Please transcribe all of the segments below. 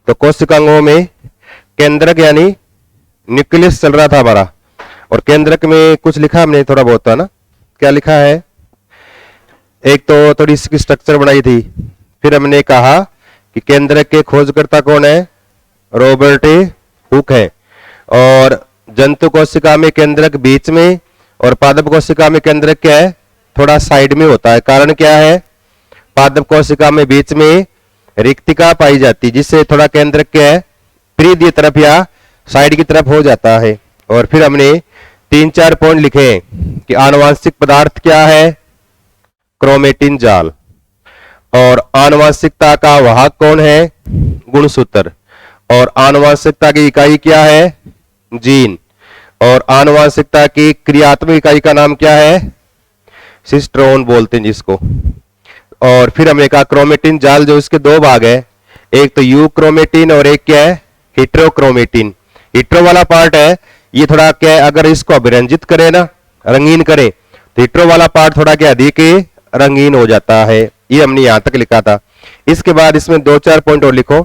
तो कोशिकांगों में केंद्रक यानी न्यूक्लियस चल रहा था हमारा, और केंद्रक में कुछ लिखा हमने थोड़ा बहुत, था ना, क्या लिखा है, एक तो थोड़ी इसकी स्ट्रक्चर बनाई थी। फिर हमने कहा कि केंद्रक के खोजकर्ता कौन है, रॉबर्ट हुक है, और जंतु कोशिका में केंद्रक बीच में और पादप कोशिका में केंद्रक क्या है, थोड़ा साइड में होता है। कारण क्या है, पादप कोशिका में बीच में रिक्तिका पाई जाती, जिससे थोड़ा केंद्रक क्या है, परिधीय तरफ या साइड की तरफ हो जाता है। और फिर हमने 3-4 पॉइंट लिखे कि आनुवांशिक पदार्थ क्या है, क्रोमेटिन जाल, और आनुवांशिकता का वाहक कौन है, गुणसूत्र, और आनुवांशिकता की इकाई क्या है, जीन, और आनुवांशिकता की क्रियात्मक इकाई का नाम क्या है, सिस्ट्रोन बोलते हैं जिसको। और फिर हमने कहा क्रोमेटिन जाल जो इसके दो भाग है, एक तो यू क्रोमेटिन और एक क्या है, हिट्रोक्रोमेटिन। हिट्रो वाला पार्ट है ये थोड़ा क्या है, अगर इसको अभिरंजित करें ना, रंगीन करें, तो हिट्रो वाला पार्ट थोड़ा क्या अधिक रंगीन हो जाता है। ये हमने यहां तक लिखा था। इसके बाद इसमें 2-4 पॉइंट और लिखो,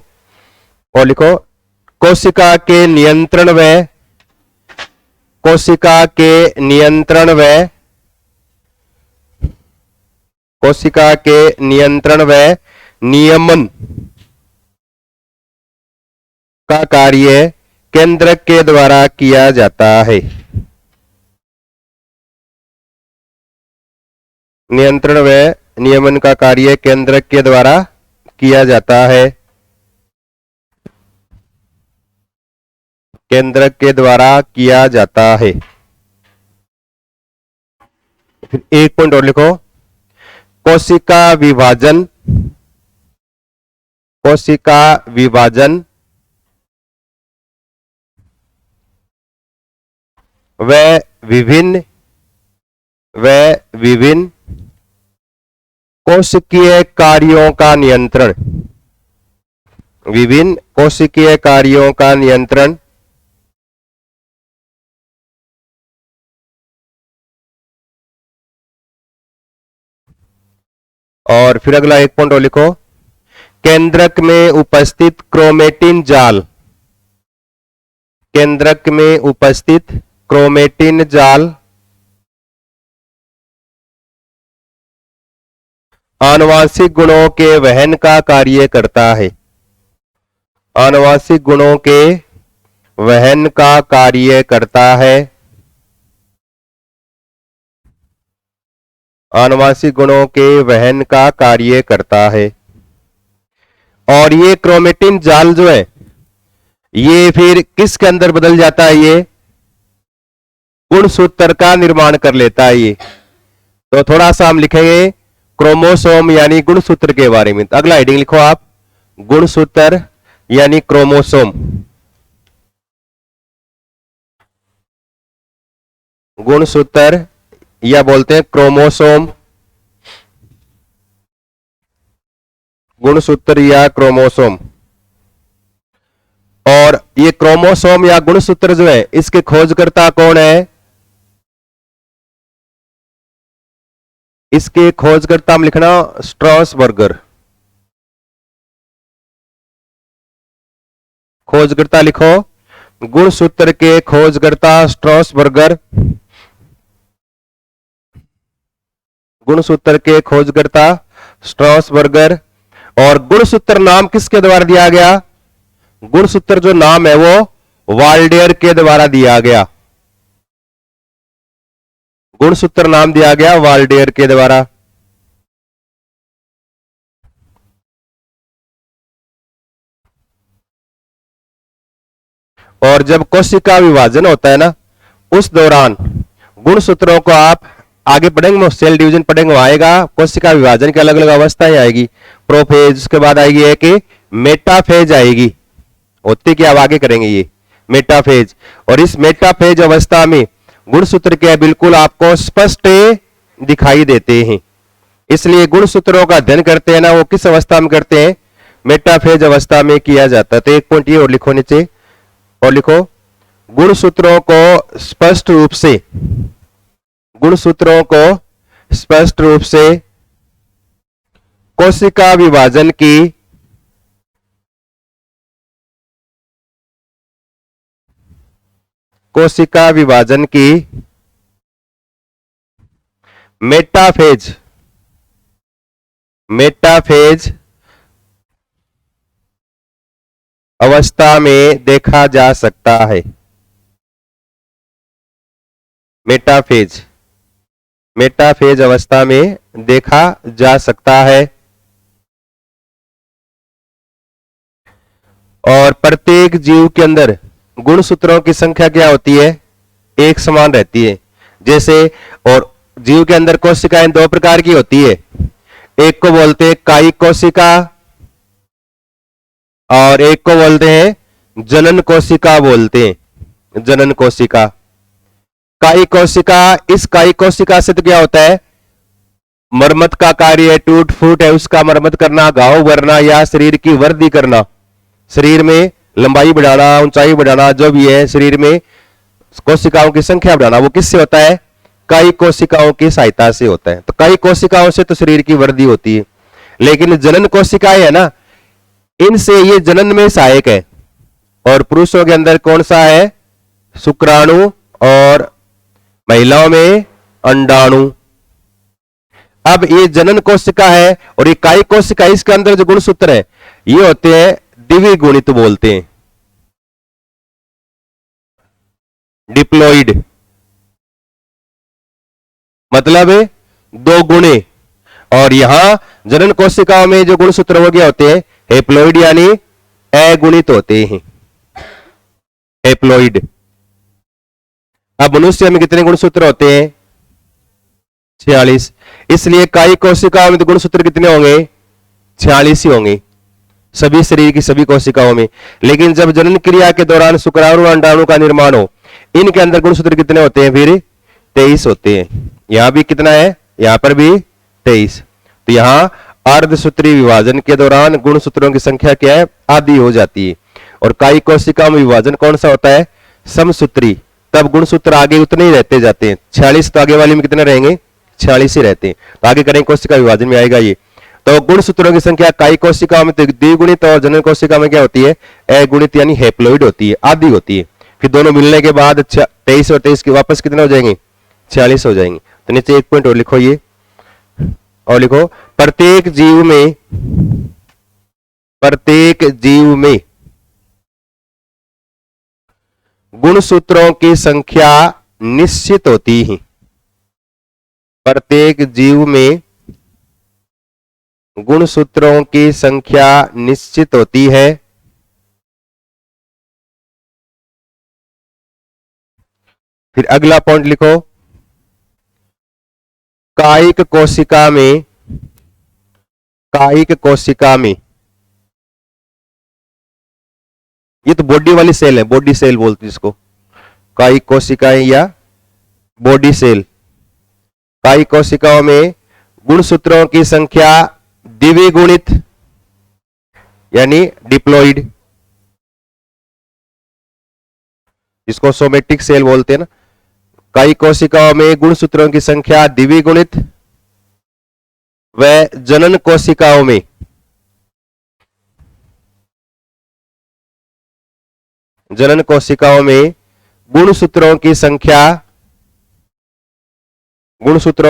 कोशिका के नियंत्रण व कोशिका के नियंत्रण व कोशिका के नियंत्रण व नियमन का कार्य केंद्रक के द्वारा किया जाता है। नियंत्रण व नियमन का कार्य केंद्रक के द्वारा किया जाता है, केंद्रक के द्वारा किया जाता है। फिर एक पॉइंट और लिखो, कोशिका विभाजन, कोशिका विभाजन व विभिन्न कोशिकीय कार्यों का नियंत्रण, विभिन्न कोशिकीय कार्यों का नियंत्रण और फिर अगला एक पॉइंट और लिखो, केंद्रक में उपस्थित क्रोमेटिन जाल, केंद्रक में उपस्थित क्रोमेटिन जाल आनुवांशिक गुणों के वहन का कार्य करता है, आनुवांशिक गुणों के वहन का कार्य करता है, आनुवांशिक गुणों के वहन का कार्य करता है। और ये क्रोमेटिन जाल जो है ये फिर किसके अंदर बदल जाता है, ये गुणसूत्र का निर्माण कर लेता है। ये तो थोड़ा सा हम लिखेंगे क्रोमोसोम यानी गुणसूत्र के बारे में। अगला हेडिंग लिखो आप, गुणसूत्र यानी क्रोमोसोम, गुणसूत्र या बोलते हैं क्रोमोसोम, गुणसूत्र या क्रोमोसोम। और ये क्रोमोसोम या गुणसूत्र जो है इसके खोजकर्ता कौन है, इसके खोजकर्ता हम लिखना स्ट्रॉसबर्गर, खोजकर्ता लिखो, गुणसूत्र के खोजकर्ता स्ट्रॉसबर्गर, गुणसूत्र के खोजकर्ता स्ट्रॉसबर्गर। और गुणसूत्र नाम किसके द्वारा दिया गया, गुणसूत्र जो नाम है वो वाल्डेयर के द्वारा दिया गया, गुणसूत्र नाम दिया गया वाल्डेयर के द्वारा। और जब कोशिका विभाजन होता है ना, उस दौरान गुणसूत्रों को आप आगे पढ़ेंगे, सेल डिवीजन पढ़ेंगे, आएगा कोशिका विभाजन की अलग अलग अवस्थाएं आएगी, प्रोफेज, उसके बाद आएगी है कि मेटाफेज आएगी, होती क्या अब आगे करेंगे ये मेटाफेज। और इस मेटाफेज अवस्था में गुणसूत्र क्या बिल्कुल आपको स्पष्ट दिखाई देते हैं। इसलिए गुणसूत्रों का अध्ययन करते हैं ना, वो किस अवस्था में करते हैं, मेटाफेज अवस्था में किया जाता है। तो एक पॉइंट ये और लिखो नीचे, और लिखो, गुणसूत्रों को स्पष्ट रूप से, गुणसूत्रों को स्पष्ट रूप से कोशिका विभाजन की कोशिका विभाजन की मेटाफेज अवस्था में देखा जा सकता है। मेटाफेज अवस्था में देखा जा सकता है। और प्रत्येक जीव के अंदर गुणसूत्रों की संख्या क्या होती है? एक समान रहती है। जैसे और जीव के अंदर कोशिकाएं दो प्रकार की होती है। एक को बोलते हैं कायिक कोशिका और एक को बोलते हैं जनन कोशिका बोलते हैं। जनन कोशिका, कायिक कोशिका, इस कायिक कोशिका से तो क्या होता है? मरम्मत का कार्य है, टूट फूट है उसका मरम्मत करना, घाव भरना या शरीर की वृद्धि करना, शरीर में लंबाई बढ़ाना, ऊंचाई बढ़ाना, जो भी है शरीर में कोशिकाओं की संख्या बढ़ाना, वो किससे होता है? कायिक कोशिकाओं की सहायता से होता है। तो कायिक कोशिकाओं से तो शरीर की वृद्धि होती है, लेकिन जनन कोशिकाएं है ना, इनसे ये जनन में सहायक है। और पुरुषों के अंदर कौन सा है? शुक्राणु, और महिलाओं में अंडाणु। अब ये जनन कोशिका है और ये कायिक कोशिका, इसके अंदर जो गुणसूत्र है ये होते हैं द्विगुणित बोलते हैं, डिप्लॉइड, मतलब दो गुणे। और यहां जनन कोशिकाओं में जो गुणसूत्र हो गया होते हैं हेप्लॉइड, यानी अगुणित होते हैं, हेप्लॉइड। अब मनुष्य में कितने गुणसूत्र होते हैं? 46। इसलिए कायिक कोशिकाओं में तो गुणसूत्र कितने होंगे? 46 ही होंगे, सभी शरीर की सभी कोशिकाओं में। लेकिन जब जनन क्रिया के दौरान शुक्राणु अंडाणु का निर्माण हो, इनके अंदर गुणसूत्र कितने होते हैं? फिर 23 होते हैं। यहां भी कितना है? यहां पर भी 23। तो यहां अर्धसूत्री विभाजन के दौरान गुणसूत्रों की संख्या क्या है? आधी हो जाती है। और कायिक कोशिका में विभाजन कौन सा होता है? समसूत्री। तब गुणसूत्र आगे उतने ही रहते जाते हैं। 46 तो आगे वाले में कितने रहेंगे? 46 ही रहते हैं। तो आगे करेंगे कोशिका विभाजन में आएगा ये। तो गुणसूत्रों की संख्या कायिक कोशिका में तो द्विगुणित और जनन कोशिका में क्या होती है? अगुणित, यानी हेप्लॉइड होती है, आधी होती है। फिर दोनों मिलने के बाद 23 और 23 के वापस कितने हो जाएंगे? 46 हो जाएंगे। तो नीचे एक पॉइंट और लिखो, ये और लिखो, प्रत्येक जीव में गुणसूत्रों की संख्या निश्चित होती है। प्रत्येक जीव में गुणसूत्रों की संख्या निश्चित होती है। फिर अगला पॉइंट लिखो, कायिक कोशिका में ये तो बॉडी वाली सेल है, बॉडी सेल बोलते हैं इसको, कायिक कोशिकाएं या बॉडी सेल। कायिक कोशिकाओं में गुणसूत्रों की संख्या द्विगुणित यानी डिप्लॉइड, इसको सोमेटिक सेल बोलते हैं ना। कायिक कोशिकाओं में गुणसूत्रों की संख्या द्विगुणित व जनन कोशिकाओं में गुणसूत्रों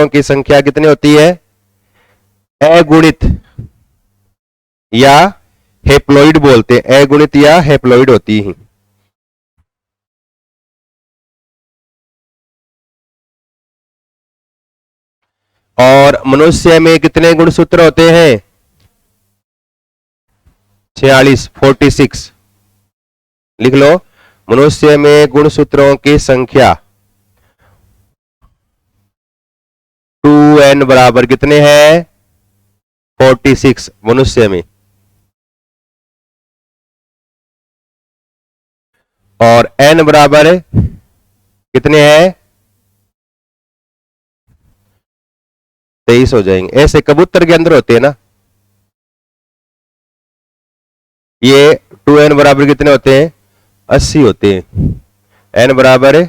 की संख्या कितनी होती है? अगुणित या हेप्लॉइड बोलते हैं, अगुणित या हेप्लॉइड होती है। और मनुष्य में कितने गुणसूत्र होते हैं? 46 लिख लो। मनुष्य में गुणसूत्रों की संख्या 2n बराबर कितने हैं? 46 मनुष्य में। और n बराबर कितने हैं? 23 हो जाएंगे। ऐसे कबूतर के अंदर होते हैं ना, ये 2n बराबर कितने होते हैं? 80 होते हैं। n बराबर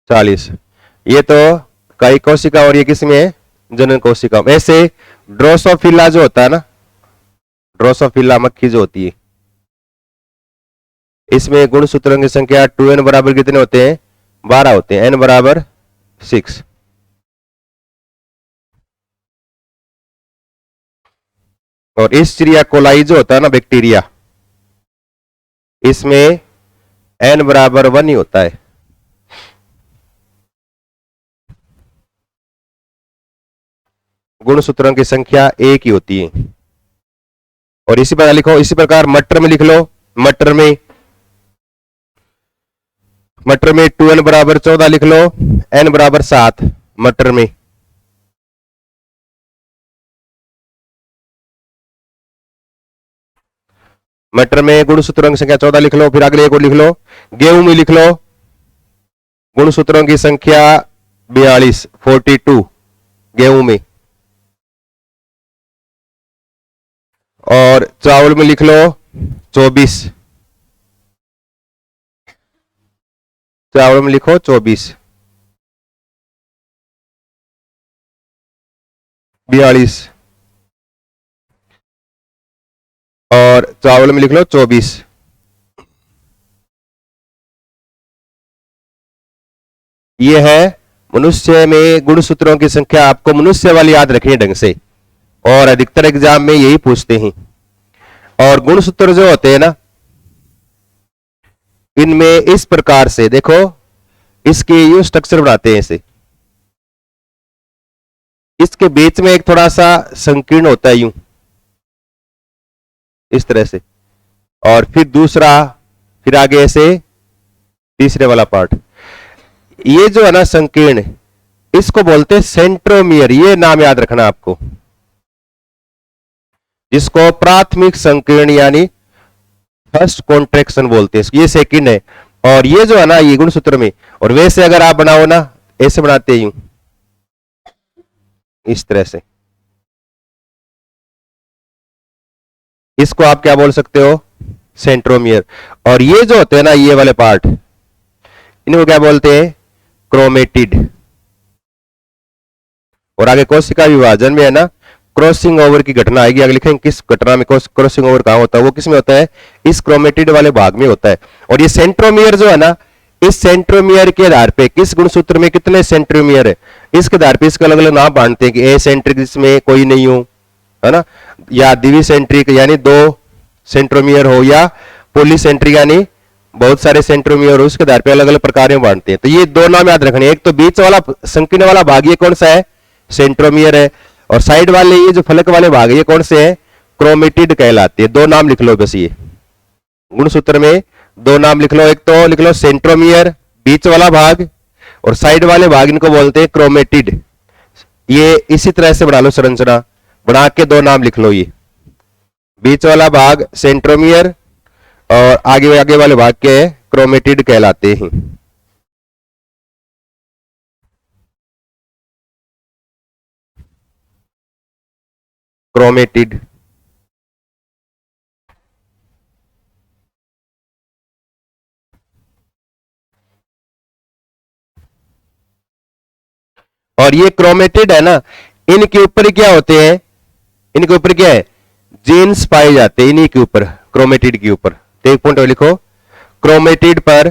40। ये तो कायिक कोशिका और ये किसमें है? जनन कोशिका में। ऐसे ड्रोसोफिला जो होता है ना, ड्रोसोफिला मक्खी जो होती है, इसमें गुण सूत्रों की संख्या 2n बराबर कितने होते हैं? 12 होते हैं। n बराबर 6। और इस चिड़िया कोलाई जो होता है ना, बैक्टीरिया, इसमें n बराबर 1 ही होता है। गुणसूत्रों की संख्या एक ही होती है। और इसी प्रकार लिखो, इसी प्रकार मटर में लिख लो। मटर में 2n बराबर 14 लिख लो, n बराबर 7 मटर में। मटर में गुणसूत्रों की संख्या 14 लिख लो। फिर अगले एक और लिख लो, गेहूं में लिख लो गुणसूत्रों की संख्या 42, 42 गेहूं में। और चावल में लिख लो 24, चावल में लिखो 24, 42 और चावल में लिख लो 24। ये है मनुष्य में गुणसूत्रों की संख्या। आपको मनुष्य वाली याद रखनी है ढंग से, और अधिकतर एग्जाम में यही पूछते हैं। और गुणसूत्र जो होते हैं ना, इनमें इस प्रकार से देखो, इसके यू स्ट्रक्चर बनाते हैं इसे। इसके बीच में एक थोड़ा सा संकीर्ण होता है यूं, इस तरह से, और फिर दूसरा, फिर आगे ऐसे तीसरे वाला पार्ट। ये जो है ना संकीर्ण, इसको बोलते हैं सेंट्रोमियर। ये नाम याद रखना आपको, जिसको प्राथमिक संकीर्ण यानी फर्स्ट कॉन्ट्रेक्शन बोलते हैं। ये सेकंड है। और ये जो है ना, ये गुणसूत्र में, और वैसे अगर आप बनाओ ना, ऐसे बनाते हैं यूं, इस तरह से, इसको आप क्या बोल सकते हो? सेंट्रोमियर। और ये जो होते हैं ना, ये वाले पार्ट, इनको क्या बोलते हैं? क्रोमेटिड। और आगे कोशिका विभाजन में है ना, क्रॉसिंग ओवर की घटना आएगी। आगे लिखेंगे किस घटना में क्रॉसिंग ओवर कहां होता है, वो किस में होता है? इस क्रोमेटिड वाले भाग में होता है। और ये सेंट्रोमियर जो है ना, इस सेंट्रोमियर के आधार पे किस गुणसूत्र में कितने सेंट्रोमियर है, इसके आधार पे इसके अलग अलग नाम बांटते हैं कि ए सेंट्रिक इसमें कोई नहीं हो, है ना, या दिविसेंट्रिक यानी दो सेंट्रोमियर हो, या पॉलीसेंट्रिक यानी बहुत सारे सेंट्रोमियर हो। उसके आधार पे अलग अलग प्रकार में बांटते हैं। तो ये दो नाम याद रखने, एक तो बीच वाला संकीर्ण वाला भाग, ये कौन सा है? सेंट्रोमियर है। और साइड वाले ये जो फलक वाले भाग, ये कौन से है? क्रोमेटिड कहलाते हैं। दो नाम लिख लो बस, ये गुणसूत्र में दो नाम लिख लो। एक तो लिख लो सेंट्रोमियर, बीच वाला भाग, और साइड वाले भाग इनको बोलते हैं क्रोमेटिड। ये इसी तरह से बना लो संरचना, बना के दो नाम लिख लो। ये बीच वाला भाग सेंट्रोमियर, और आगे आगे वाले भाग के क्रोमेटिड कहलाते हैं। क्रोमेटिड। और ये क्रोमेटिड है ना, इनके ऊपर क्या होते हैं? इनके ऊपर क्या है? जीन्स पाए जाते हैं इन्हीं के ऊपर, क्रोमेटिड के ऊपर। तो एक पॉइंट लिखो, क्रोमेटिड पर,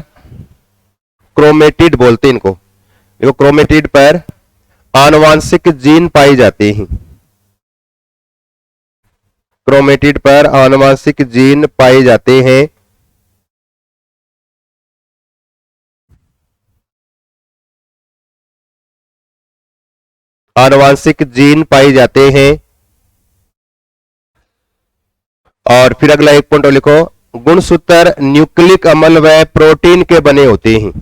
क्रोमेटिड बोलते हैं इनको, देखो क्रोमेटिड पर आनुवांशिक जीन पाए जाते हैं। क्रोमेटिड पर आनुवांशिक जीन पाए जाते हैं। आनुवांशिक जीन पाए जाते हैं। और फिर अगला एक पॉइंट लिखो, गुणसूत्र न्यूक्लिक अम्ल व प्रोटीन के बने होते हैं।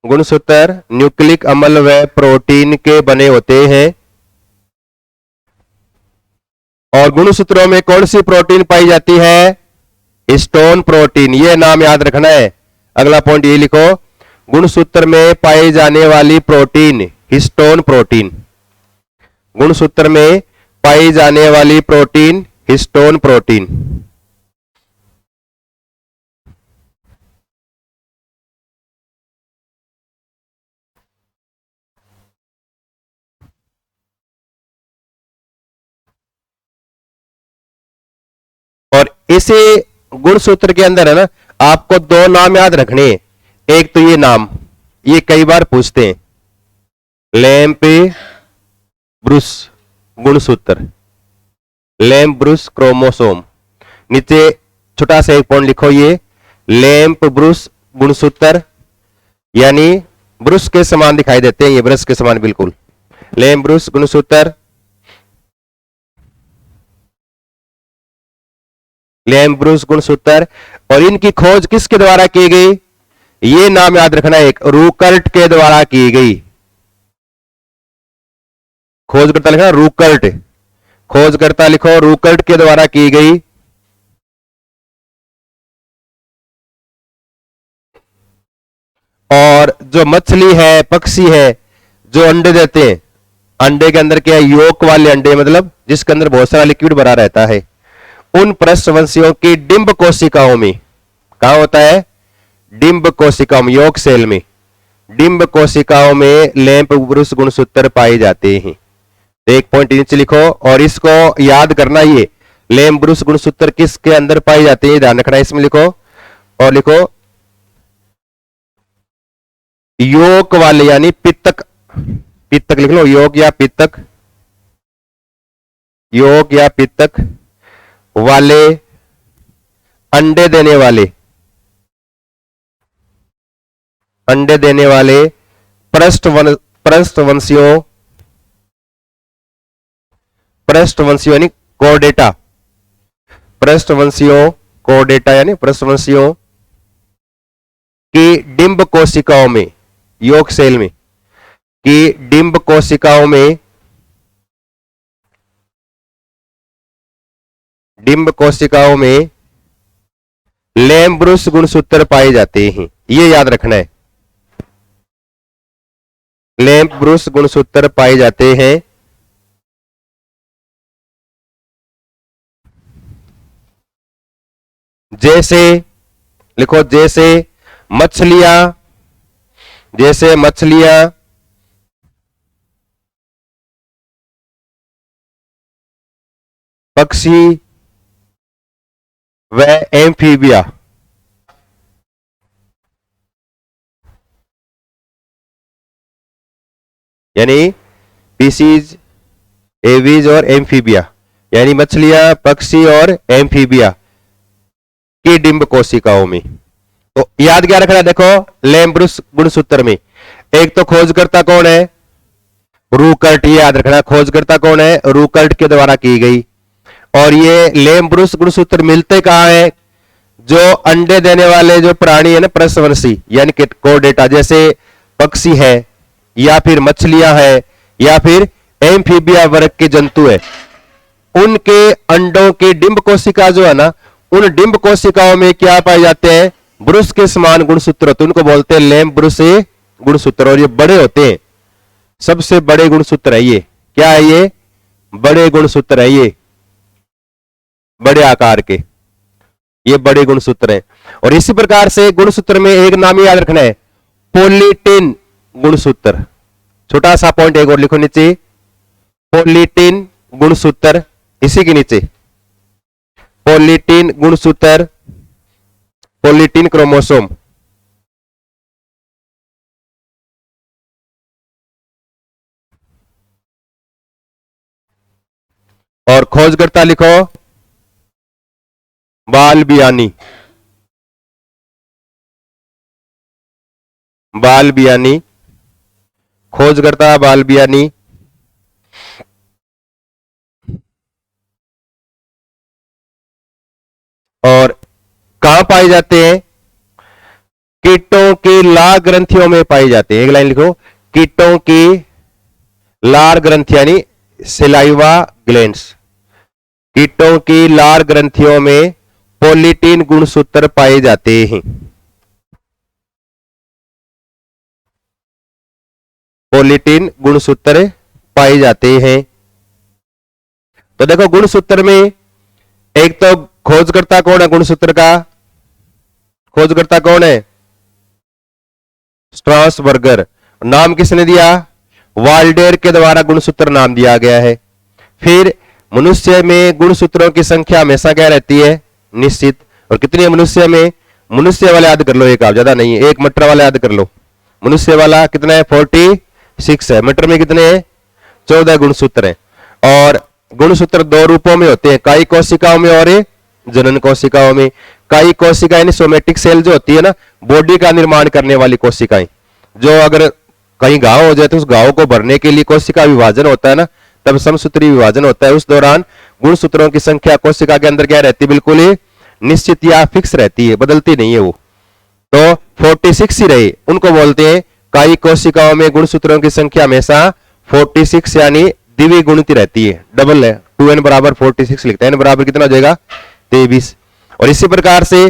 गुणसूत्र न्यूक्लिक अम्ल व प्रोटीन के बने होते हैं। और गुणसूत्रों में कौन सी प्रोटीन पाई जाती है? Histone protein. ये नाम याद रखना है। अगला पॉइंट ये लिखो, गुणसूत्र में पाई जाने वाली प्रोटीन हिस्टोन प्रोटीन। गुणसूत्र में पाई जाने वाली प्रोटीन हिस्टोन प्रोटीन। इसी गुणसूत्र के अंदर है ना, आपको दो नाम याद रखने हैं। एक तो ये नाम, ये कई बार पूछते हैं, लैम्प ब्रूस गुणसूत्र, लैम्प ब्रूस क्रोमोसोम। नीचे छोटा सा एक पॉइंट लिखो, ये लैम्प ब्रूस गुणसूत्र, यानी ब्रुश के समान दिखाई देते हैं, ये ब्रश के समान बिल्कुल, लैम्प ब्रूस गुणसूत्र, लैम्प ब्रूस गुणसूत्र। और इनकी खोज किसके द्वारा की गई, ये नाम याद रखना, एक रूकर्ट के द्वारा की गई। खोजकर्ता लिखना रूकर्ट, खोजकर्ता लिखो रूकर्ट के द्वारा की गई। और जो मछली है, पक्षी है, जो अंडे देते हैं, अंडे के अंदर क्या है, योक वाले अंडे, मतलब जिसके अंदर बहुत सारा लिक्विड भरा रहता है, उन पृष्ठवंशियों की डिंब कोशिकाओं में, कहां होता है, डिंब कोशिकाओं में, योक सेल में, डिंब कोशिकाओं में लैम्प ब्रूस गुणसूत्र पाए जाते हैं। एक पॉइंट नीचे लिखो, और इसको याद करना, ये लैम्प ब्रूस गुणसूत्र किसके अंदर पाए जाते हैं, ध्यान रखना, इसमें लिखो। और लिखो योक वाले, यानी पित्तक, पित्तक लिख लो, योक या पित्तक, योक या पित्तक वाले अंडे देने वाले, अंडे देने वाले पृष्ठवंशियों, पृष्ठवंशियों यानी कोडेटा, पृष्ठवंशियों, कोडेटा यानी पृष्ठवंशियों की डिंब कोशिकाओं में, योक सेल में की डिंब कोशिकाओं में, डिंब कोशिकाओं में लैम्प ब्रूस गुणसूत्र पाए जाते हैं, ये याद रखना है, लैम्प ब्रूस गुणसूत्र पाए जाते हैं। जैसे लिखो, जैसे मछलियां, जैसे मछलियां, पक्षी व एम्फीबिया, यानी पीसीज, एवीज और एम्फीबिया, यानी मछलियां, पक्षी और एम्फीबिया की डिंब कोशिकाओं में। तो याद क्या रखना, देखो लैम्प ब्रूस गुणसूत्र में एक तो खोजकर्ता कौन है, रूकर्ट, ये याद रखना, खोजकर्ता कौन है, रूकर्ट के द्वारा की गई। और ये लैम्प ब्रूस गुणसूत्र मिलते कहां है, जो अंडे देने वाले जो प्राणी है ना, पृष्ठवंशी यानी कि कोडेटा, जैसे पक्षी है या फिर मछलियां है या फिर एम्फीबिया वर्ग के जंतु है, उनके अंडों की डिंब कोशिका जो है ना, उन डिंब कोशिकाओं में क्या पाए जाते हैं, ब्रूस के समान गुणसूत्र होते हैं, उनको बोलते हैं लैम्प ब्रूस गुणसूत्र। और ये बड़े होते हैं, सबसे बड़े गुणसूत्र है ये, क्या है ये, बड़े गुणसूत्र है ये, बड़े आकार के, ये बड़े गुणसूत्र हैं। और इसी प्रकार से गुणसूत्र में एक नाम याद रखना है, पोलीटिन गुणसूत्र। छोटा सा पॉइंट एक और लिखो नीचे, पोलीटिन गुणसूत्र, इसी के नीचे पोलीटिन गुणसूत्र, पोलीटिन क्रोमोसोम। और खोजकर्ता लिखो बालबियानी, बालबियानी, खोजकर्ता बालबियानी। और कहां पाए जाते हैं, कीटों की लार ग्रंथियों में पाए जाते हैं। एक लाइन लिखो, कीटों की लार ग्रंथि यानी सिलाइवा ग्लैंड्स, कीटों की लार ग्रंथियों में पोलीटिन गुणसूत्र पाए जाते हैं, पोलीटिन गुणसूत्र पाए जाते हैं। तो देखो गुणसूत्र में एक तो खोजकर्ता कौन है, गुणसूत्र का खोजकर्ता कौन है, स्ट्रासबर्गर। नाम किसने दिया, वाल्डेर के द्वारा गुणसूत्र नाम दिया गया है। फिर मनुष्य में गुणसूत्रों की संख्या हमेशा क्या रहती है, निश्चित। और कितनी है मनुष्य में? मनुष्य वाले याद कर लो, एक आप, ज्यादा नहीं है, एक मटर वाला याद कर लो। मनुष्य वाला कितना है? 46 है। मटर में कितने हैं? 14 गुणसूत्र है। और गुणसूत्र दो रूपों में होते हैं, कायिक कोशिकाओं में और जनन कोशिकाओं में। कायिक कोशिका यानी सोमेटिक सेल जो होती है ना, बॉडी का निर्माण करने वाली कोशिकाएं, जो अगर कहीं घाव हो जाए तो उस घाव को भरने के लिए कोशिका विभाजन होता है ना, तब समसूत्री विभाजन होता है। उस दौरान गुणसूत्रों की संख्या कोशिका के अंदर क्या रहती है? बिल्कुल ही निश्चित या फिक्स रहती है, बदलती नहीं है वो। तो 46 ही रहे, उनको बोलते हैं कायिक कोशिकाओं में गुणसूत्रों की संख्या हमेशा 46 यानी द्विगुणित रहती है, डबल है। 2n बराबर 46 लिखते हैं, n बराबर कितना हो जाएगा? 23। और इसी प्रकार से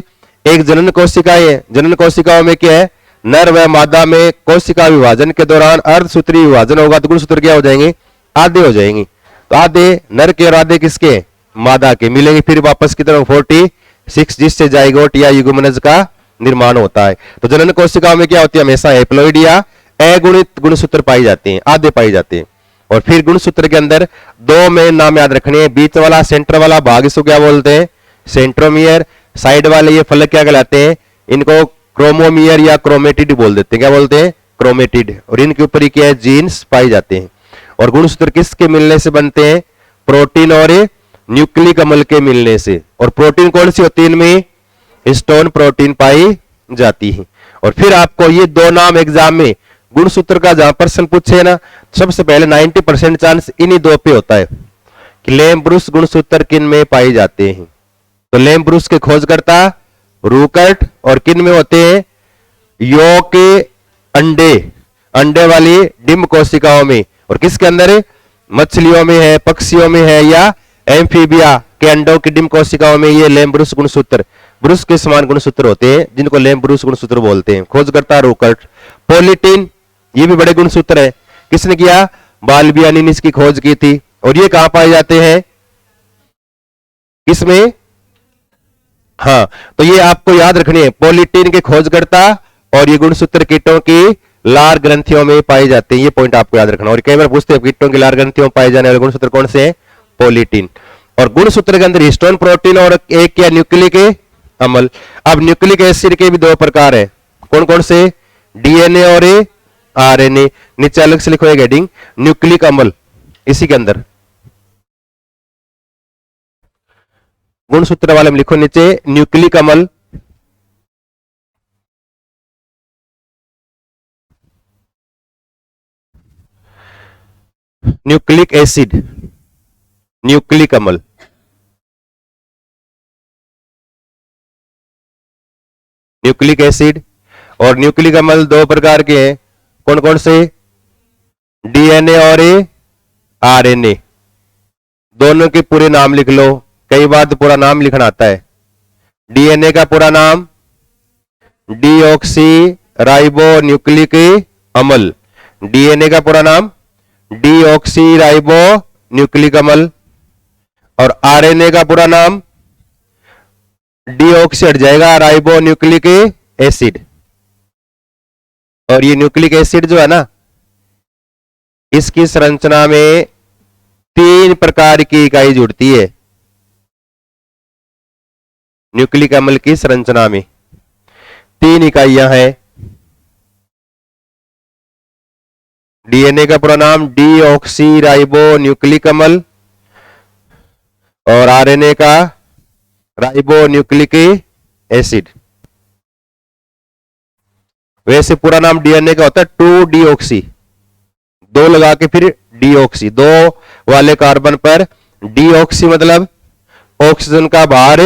एक जनन कोशिकाएं है, जनन कोशिकाओं में क्या है? नर व मादा में कोशिका विभाजन के दौरान अर्धसूत्री विभाजन होगा तो गुणसूत्र क्या हो जाएंगे? आधे हो जाएंगे। तो आधे नर के और आधे किसके? मादा के मिलेंगे, फिर वापस की तरफ 46, जिससे जाइगोट या युग्मनज का निर्माण होता है। तो जनन कोशिकाओं में क्या होती है? हमेशा हैप्लॉइड या अगुणित गुणसूत्र पाई जाते हैं, आधे पाई जाते हैं। और फिर गुणसूत्र के अंदर दो में नाम याद रखने हैं, बीच वाला सेंटर वाला भाग इसको क्या बोलते हैं? सेंट्रोमियर। साइड वाले ये फलक क्या कहलाते हैं? इनको क्रोमोमियर या क्रोमेटिड बोल देते हैं। क्या बोलते हैं? क्रोमेटिड। और इनके ऊपर ही क्या है? जीन्स पाए जाते हैं। और गुणसूत्र किसके मिलने से बनते हैं? प्रोटीन और न्यूक्लिक अम्ल के मिलने से। और प्रोटीन कौन सी होती है इनमें? हिस्टोन प्रोटीन पाई जाती है। और फिर आपको ये दो नाम एग्जाम में गुणसूत्र का जहां प्रश्न पूछे ना, सबसे पहले 90% चांस इन्हीं दो पे होता है कि लेम-ब्रुस गुणसूत्र किन में पाए जाते हैं। तो लेम-ब्रुस के खोजकर्ता रूकर्ट, और किन में होते हैं? यौक के अंडे वाली डिम्ब कोशिकाओं में। और किसके अंदर है? मछलियों में है, पक्षियों में है, या एम्फीबिया के अंडों की डिम्ब कोशिकाओं में ये लेम-ब्रुस गुणसूत्र, ब्रुस के समान गुणसूत्र होते हैं, जिनको लेम-ब्रुस गुणसूत्र बोलते हैं। खोजकर्ता रूकर्ट। पोलिटीन, ये भी बड़े गुणसूत्र है। किसने किया? बाल्बियानी ने इसकी खोज की थी। और ये कहां पाए जाते हैं? किसमें? हाँ, तो ये आपको याद रखनी है, पोलिटीन के खोजकर्ता और ये गुणसूत्र कीटों की लार ग्रंथियों में पाए जाते हैं। ये पॉइंट आपको याद रखना। और कई बार पूछते हैं कीटों की लार ग्रंथियों में पाए जाने वाले गुणसूत्र कौन से हैं? पोलिटीन। और गुणसूत्र के अंदर हिस्टोन प्रोटीन और एक क्या? न्यूक्लिक अम्ल। अब न्यूक्लिक एसिड के भी दो प्रकार है, कौन कौन से? डीएनए और आरएनए। नीचे अलग से लिखो एक हेडिंग, न्यूक्लिक अम्ल। इसी के अंदर गुणसूत्र वाले में लिखो नीचे न्यूक्लिक अम्ल। न्यूक्लिक एसिड, न्यूक्लिक अम्ल। न्यूक्लिक एसिड और न्यूक्लिक अम्ल दो प्रकार के हैं, कौन कौन से? डीएनए और आरएनए। दोनों के पूरे नाम लिख लो, कई बार तो पूरा नाम लिखना आता है। डीएनए का पूरा नाम डीऑक्सी राइबो न्यूक्लिक अम्ल। डीएनए का पूरा नाम डीऑक्सी राइबो न्यूक्लिक अम्ल। और आरएनए का पूरा नाम डीऑक्सी हट जाएगा, राइबो न्यूक्लिक एसिड। और ये न्यूक्लिक एसिड जो है ना, इसकी संरचना में 3 प्रकार की इकाई जुड़ती है। न्यूक्लिक अम्ल की संरचना में 3 इकाइयां हैं। डीएनए का पूरा नाम डीऑक्सी राइबो न्यूक्लिक अम्ल और आरएनए का राइबो न्यूक्लिक एसिड। वैसे पूरा नाम डीएनए का होता है 2-डीऑक्सी, 2 लगा के फिर डीऑक्सी, 2 वाले कार्बन पर डीऑक्सी मतलब ऑक्सीजन का बाहर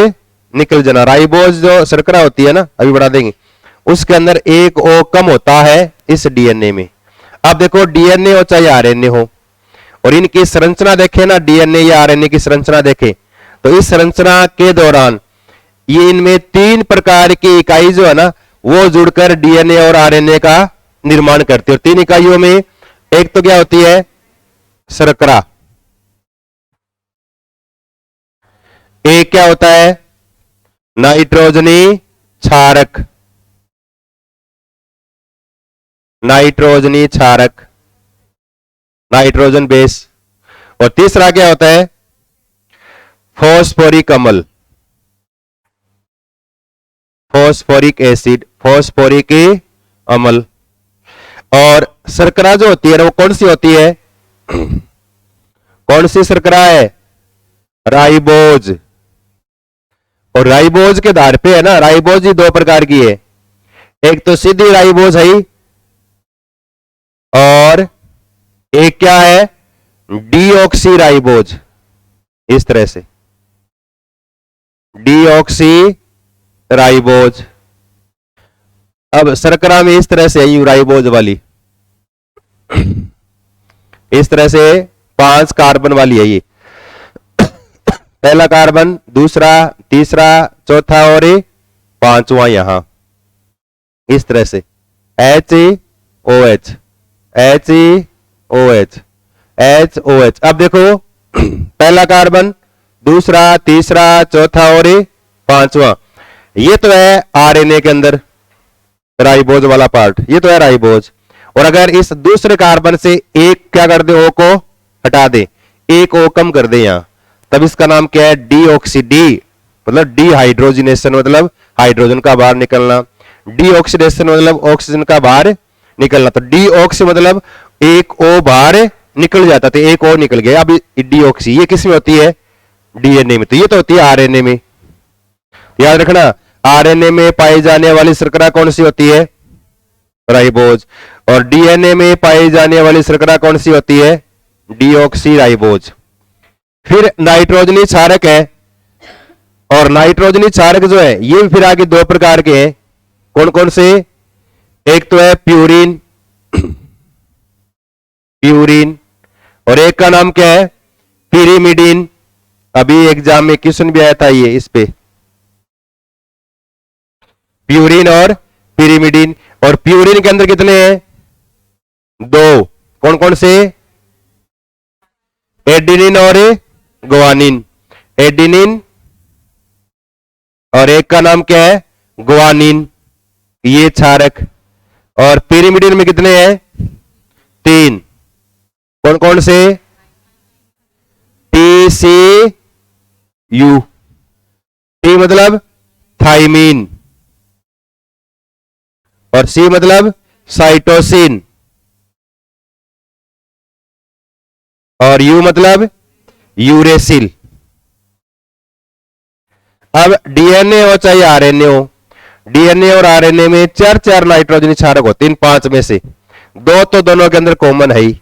निकल जाना। राइबोज जो शर्करा होती है ना, अभी बढ़ा देंगे, उसके अंदर एक ओ कम होता है इस डीएनए में। अब देखो डीएनए हो चाहे आरएनए हो, और इनकी संरचना देखें ना, डीएनए या आरएनए की संरचना देखें, तो इस संरचना के दौरान ये इनमें 3 प्रकार की इकाई जो है ना, वो जुड़कर डीएनए और आरएनए का निर्माण करती है। और 3 इकाइयों में एक तो क्या होती है? शर्करा। एक क्या होता है? नाइट्रोजनी क्षारक, नाइट्रोजनी क्षारक, नाइट्रोजन बेस। और तीसरा क्या होता है? फॉस्फोरिक अम्ल। फॉस्फोरिक एसिड, फॉस्फोरिक अम्ल। और शर्करा जो होती है वो कौन सी होती है? कौन सी शर्करा है? राइबोज। और राइबोज के आधार पे है ना, राइबोज ही दो प्रकार की है, एक तो सीधी राइबोज है और एक क्या है? Deoxy ribose. इस तरह से डीऑक्सी राइबोज। अब शर्करा में इस तरह से है यू राइबोज वाली, इस तरह से 5 कार्बन वाली है ये, पहला कार्बन, दूसरा, तीसरा, चौथा और 5वां यहां इस तरह से HOH HOH HOH। अब देखो पहला कार्बन, दूसरा, तीसरा, चौथा और 5वां, ये तो है आरएनए के अंदर राइबोज वाला पार्ट, ये तो है राइबोज। और अगर इस दूसरे कार्बन से एक क्या कर दे, ओ को हटा दे, एक ओ कम कर दे यहां, तब इसका नाम क्या है? डीऑक्सी। डी मतलब डीहाइड्रोजिनेशन, मतलब हाइड्रोजन का बाहर निकलना, डीऑक्सीडेशन मतलब ऑक्सीजन का बाहर निकलना। तो डीऑक्सी मतलब एक ओ बाहर निकल जाता, तो एक ओ निकल गया। अब डीऑक्सी ये किस में होती है? डीएनए में। तो ये तो होती है आरएनए में। याद रखना, आरएनए में पाई जाने वाली शर्करा कौन सी होती है? राइबोज। और डीएनए में पाई जाने वाली शर्करा कौन सी होती है? Deoxy ribose. फिर नाइट्रोजनी क्षारक है, और नाइट्रोजनी क्षारक जो है ये फिर आगे दो प्रकार के हैं। कौन कौन से? एक तो है प्यूरिन, प्यूरिन, और एक का नाम क्या है? पिरिमिडिन। अभी एग्जाम में क्वेश्चन भी आया था ये इस पे, प्यूरिन और पिरिमिडिन। और प्यूरिन के अंदर कितने हैं? 2। कौन कौन से? एडिनिन और ग्वानिन। एडिनिन और एक का नाम क्या है? ग्वानिन, ये क्षारक। और पिरिमिडिन में कितने हैं? 3। कौन कौन से? TCU। T मतलब थाइमीन, और C मतलब साइटोसिन, और U मतलब यूरेसिल। अब डीएनए हो चाहे आरएनए हो, डीएनए और आरएनए में 4 नाइट्रोजनी क्षारक होते हैं। इन 5 में से 2 तो दोनों के अंदर कॉमन है ही,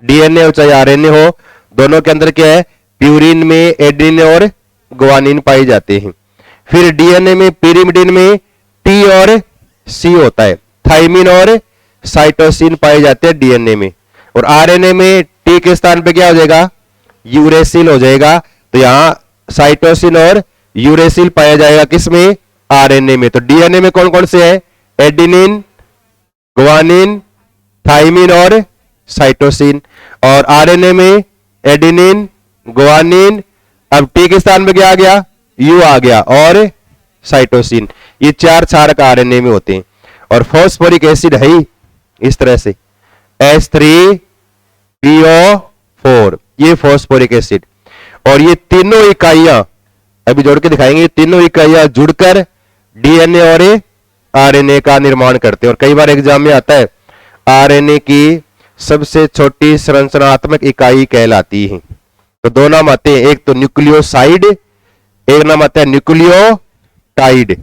डीएनए हो चाहे आरएनए हो, दोनों के अंदर क्या है? प्यूरिन में एडिनिन और ग्वानिन पाई जाते हैं। फिर डीएनए में पिरिमिडिन में T और C होता है, थाइमिन और साइटोसिन पाए जाते हैं डीएनए में। और आरएनए में T के स्थान पे क्या हो जाएगा? यूरेसिल हो जाएगा। तो यहां साइटोसिन और यूरेसिल पाया जाएगा किसमें? आरएनए में। तो डीएनए में कौन कौन से है? एडिनिन, ग्वानिन, थाइमिन और साइटोसिन। और आरएनए में एडिनिन, ग्वानिन, अब टी के स्थान में क्या आ गया? यू आ गया, और साइटोसिन। ये 4 क्षारक आरएनए में होते हैं। और फॉस्फोरिक एसिड है ही इस तरह से H3PO4, ये फॉस्फोरिक एसिड। और ये तीनों इकाइयां अभी जोड़ के दिखाएंगे, ये तीनों इकाइयां जुड़कर डीएनए और आरएनए का निर्माण करते हैं। और कई बार एग्जाम में आता है आरएनए की सबसे छोटी संरचनात्मक इकाई कहलाती है। तो 2 नाम आते हैं, एक तो न्यूक्लियोसाइड, एक नाम आता है न्यूक्लियोटाइड।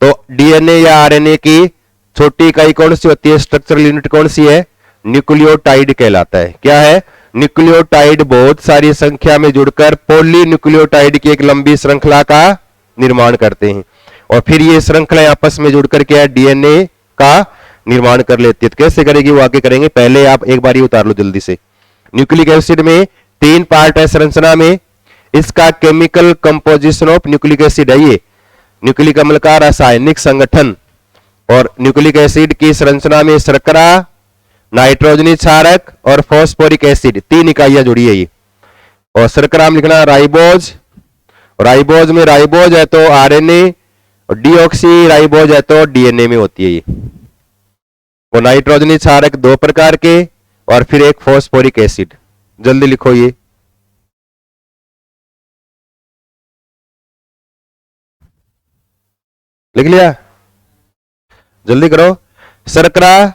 तो डीएनए या आरएनए की छोटी इकाई कौन सी होती है? स्ट्रक्चरल यूनिट कौन सी है? न्यूक्लियोटाइड कहलाता है। क्या है? न्यूक्लियोटाइड बहुत सारी संख्या में जुड़कर पॉलीन्यूक्लियोटाइड की एक लंबी श्रृंखला का निर्माण करते हैं, और फिर ये श्रृंखला आपस में जुड़कर क्या है? डीएनए का निर्माण कर लेती है। तो कैसे करेगी वो आगे करेंगे, पहले आप एक बार ही उतार लो जल्दी से। न्यूक्लिक एसिड में 3 पार्ट है संरचना में, इसका chemical composition of nucleic acid है ये, न्यूक्लिक अम्ल का रासायनिक संगठन। और न्यूक्लिक एसिड की संरचना में शर्करा, नाइट्रोजनी क्षारक और फॉस्फोरिक एसिड 3 इकाइयां जुड़ी है ये। और शर्करा में लिखना राइबोज, राइबोज में राइबोज है तो आरएनए, और डीऑक्सी राइबोज है तो डीएनए में होती है ये। और नाइट्रोजनी क्षारक 2 प्रकार के, और फिर एक फॉस्फोरिक एसिड। जल्दी लिखो ये। लिख लिया, जल्दी करो। शर्करा,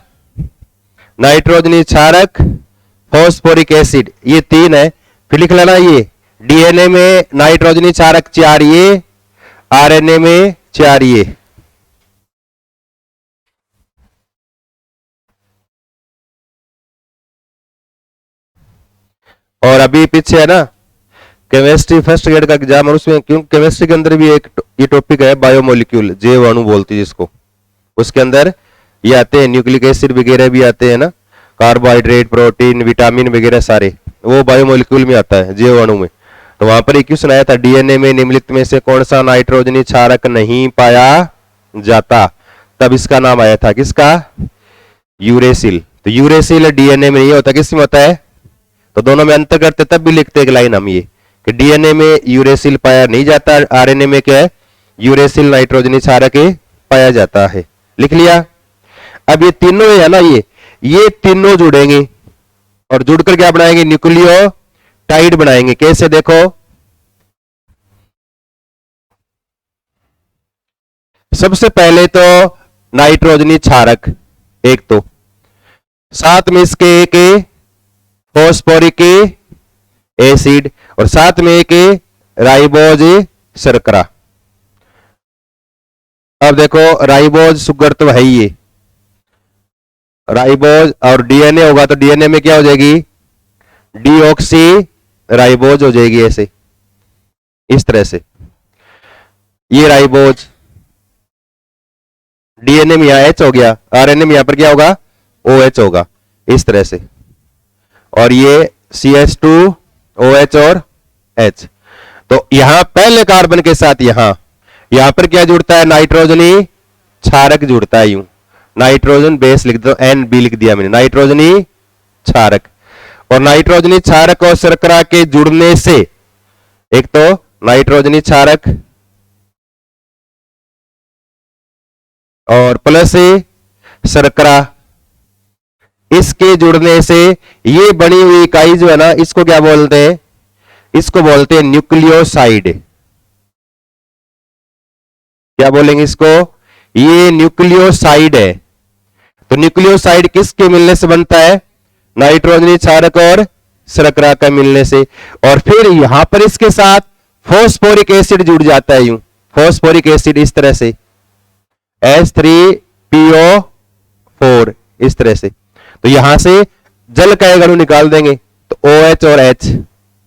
नाइट्रोजनी क्षारक, फॉस्फोरिक एसिड, ये 3 है। फिर लिख लेना ये डीएनए में नाइट्रोजनी क्षारक 4 ये, आरएनए में 4 ये। और अभी पीछे है ना केमिस्ट्री फर्स्ट ग्रेड का एग्जाम, और उसमें क्यों केमिस्ट्री के अंदर भी एक ये टॉपिक है बायोमोलिक्यूल, जैव अणु बोलती है जिसको, उसके अंदर ये आते हैं न्यूक्लिक एसिड वगैरह भी आते हैं ना, कार्बोहाइड्रेट, प्रोटीन, विटामिन वगैरह सारे, वो बायोमोलिक्यूल में आता है, जैव अणु में। तो वहां पर एक क्वेश्चन आया था, डीएनए में निम्नलिखित में से कौन सा नाइट्रोजनी क्षारक नहीं पाया जाता, तब इसका नाम आया था किसका, यूरेसिल। तो यूरेसिल डीएनए में नहीं होता, किसमें होता है, तो दोनों में अंतर करते तब भी लिखते एक लाइन हम ये कि डीएनए में यूरेसिल पाया नहीं जाता, आरएनए में क्या है, यूरेसिल नाइट्रोजनी क्षारक पाया जाता है। लिख लिया। अब ये तीनों है ना, ये तीनों जुड़ेंगे और जुड़कर क्या बनाएंगे, न्यूक्लियोटाइड बनाएंगे। कैसे, देखो सबसे पहले तो नाइट्रोजनी क्षारक एक, तो साथ में इसके एक फॉस्फोरिक एसिड और साथ में एक राइबोज शर्करा। अब देखो राइबोज शुगर तो है ही, ये राइबोज और डीएनए होगा तो डीएनए में क्या हो जाएगी, डीऑक्सी राइबोज हो जाएगी, ऐसे इस तरह से। ये राइबोज डीएनए में यहां एच हो गया, आरएनए में यहां पर क्या होगा, ओएच होगा, इस तरह से। और ये CH2OH और H। तो यहां पहले कार्बन के साथ यहां पर क्या जुड़ता है, नाइट्रोजनी क्षारक जुड़ता है, यूं नाइट्रोजन बेस लिख दो, NB लिख दिया मैंने, नाइट्रोजनी क्षारक। और नाइट्रोजनी क्षारक और शर्करा के जुड़ने से, एक तो नाइट्रोजनी क्षारक और प्लस शर्करा, इसके जुड़ने से ये बनी हुई इकाई जो है ना, इसको क्या बोलते हैं, इसको बोलते हैं न्यूक्लियोसाइड। क्या बोलेंगे इसको, ये न्यूक्लियोसाइड है। तो न्यूक्लियोसाइड किसके मिलने से बनता है, नाइट्रोजनी क्षारक और शर्करा का मिलने से। और फिर यहां पर इसके साथ फॉस्फोरिक एसिड जुड़ जाता है, यूं फॉस्फोरिक एसिड इस तरह से, H3PO4 इस तरह से। तो यहां से जल का एक अणु निकाल देंगे तो OH और H,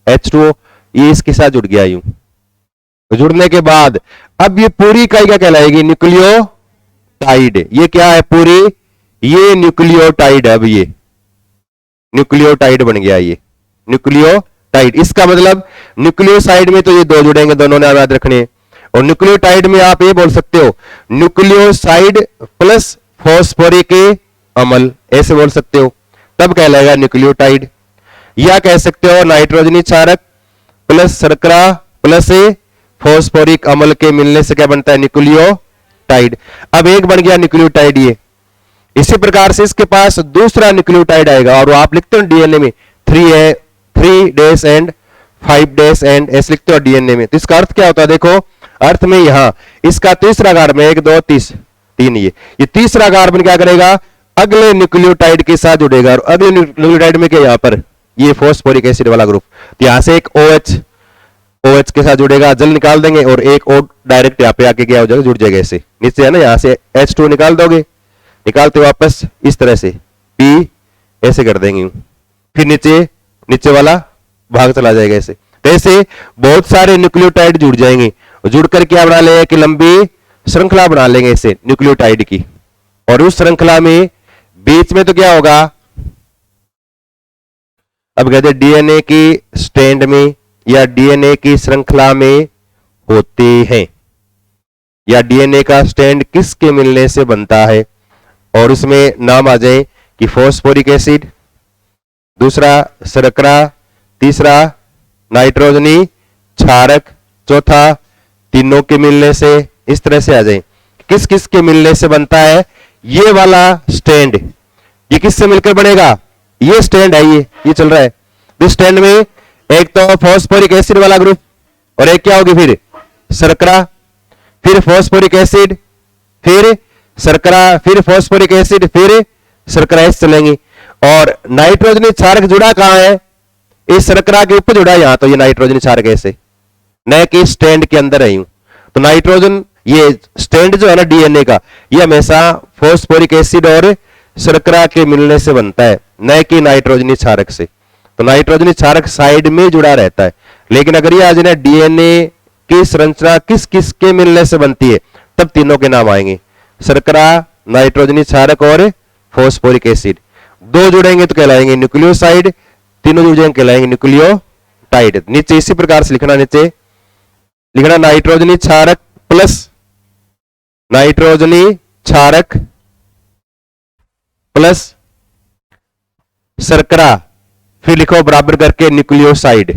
H2O, ये इसके साथ जुड़ गया यूं। तो जुड़ने के बाद अब ये पूरी इकाई क्या कहलाएगी, न्यूक्लियोटाइड। ये क्या है पूरी, ये न्यूक्लियोटाइड है। अब ये न्यूक्लियोटाइड बन गया, ये न्यूक्लियोटाइड। इसका मतलब न्यूक्लियोसाइड में तो ये दो जुड़ेंगे, दोनों ने याद रखने। और न्यूक्लियोटाइड में आप ये बोल सकते हो न्यूक्लियोसाइड प्लस फॉस्फोरिक अम्ल, ऐसे बोल सकते हो, तब कहलाएगा न्यूक्लियोटाइड। या कह सकते हो नाइट्रोजनी क्षारक प्लस शर्करा प्लस फॉस्फोरिक अम्ल के मिलने से क्या बनता है, न्यूक्लियोटाइड। अब एक बन गया न्यूक्लियोटाइड ये। इसी प्रकार से इसके पास दूसरा न्यूक्लियोटाइड आएगा, और आप लिखते हो डीएनए में 3 डेज एंड 5 डेज एंड ऐसे लिखते हो डीएनए में। तो इसका अर्थ क्या होता है, देखो अर्थ में यहां इसका तीसरा कार्बन 1 2 3 ये तीसरा कार्बन क्या करेगा, अगले न्यूक्लियोटाइड के साथ जुड़ेगा। और अगले न्यूक्लियोटाइड में क्या, यहां पर ये फॉस्फोरिक एसिड वाला ग्रुप, तो यहां से एक OH के साथ जुड़ेगा, जल निकाल देंगे, और एक O डायरेक्ट यहाँ पे आके क्या हो जाएगा, जुड़ जाएगा ऐसे। नीचे है ना, यहां से H2 निकाल दोगे, निकालते वापस इस तरह से P ऐसे कर देंगे, फिर नीचे वाला भाग चला जाएगा ऐसे। तो ऐसे बहुत सारे न्यूक्लियोटाइड जुड़ जाएंगे, जुड़कर क्या बना लेंगे कि लंबी श्रृंखला बना लेंगे ऐसे न्यूक्लियोटाइड की। और उस श्रृंखला में बीच में तो क्या होगा, अब कहते डीएनए की स्ट्रैंड में या डीएनए की श्रृंखला में होते हैं, या डीएनए का स्ट्रैंड किसके मिलने से बनता है। और उसमें नाम आ जाए कि फॉस्फोरिक एसिड, दूसरा शर्करा, तीसरा नाइट्रोजनी क्षारक, चौथा तीनों के मिलने से, इस तरह से आ जाए। किस किस के मिलने से बनता है ये वाला स्ट्रैंड, ये किससे मिलकर बनेगा, ये स्ट्रैंड है, ये चल रहा है। इस स्ट्रैंड में एक तो फॉस्फोरिक एसिड वाला ग्रुप, और एक क्या होगी फिर शर्करा, फिर फॉस्फोरिक एसिड, फिर शर्करा, फिर फॉस्फोरिक एसिड, फिर शर्करा एस चलेंगी। और नाइट्रोजनी क्षारक जुड़ा कहां है? इस शर्करा के ऊपर जुड़ा है यहां, तो ये नाइट्रोजनी क्षारक ऐसे न कि स्टैंड के अंदर है यूं। तो नाइट्रोजन, ये स्टैंड जो है ना डीएनए का, ये हमेशा फॉस्फोरिक एसिड और शर्करा के मिलने से बनता है, न कि नाइट्रोजनी क्षारक से। तो नाइट्रोजनी क्षारक साइड में जुड़ा रहता है। लेकिन अगर ये आज डीएनए की संरचना किस किस के मिलने से बनती है, तब तीनों के नाम आएंगे, शर्करा, नाइट्रोजनी क्षारक और फॉस्फोरिक एसिड। दो जुड़ेंगे तो कहलाएंगे न्यूक्लियोसाइड, तीनों जुड़ जाएंगे कहलाएंगे न्यूक्लियोटाइड। नीचे इसी प्रकार से लिखना, नीचे लिखना नाइट्रोजनी क्षारक प्लस नाइट्रोजनी क्षारक प्लस शर्करा, फिर लिखो बराबर करके न्यूक्लियोसाइड।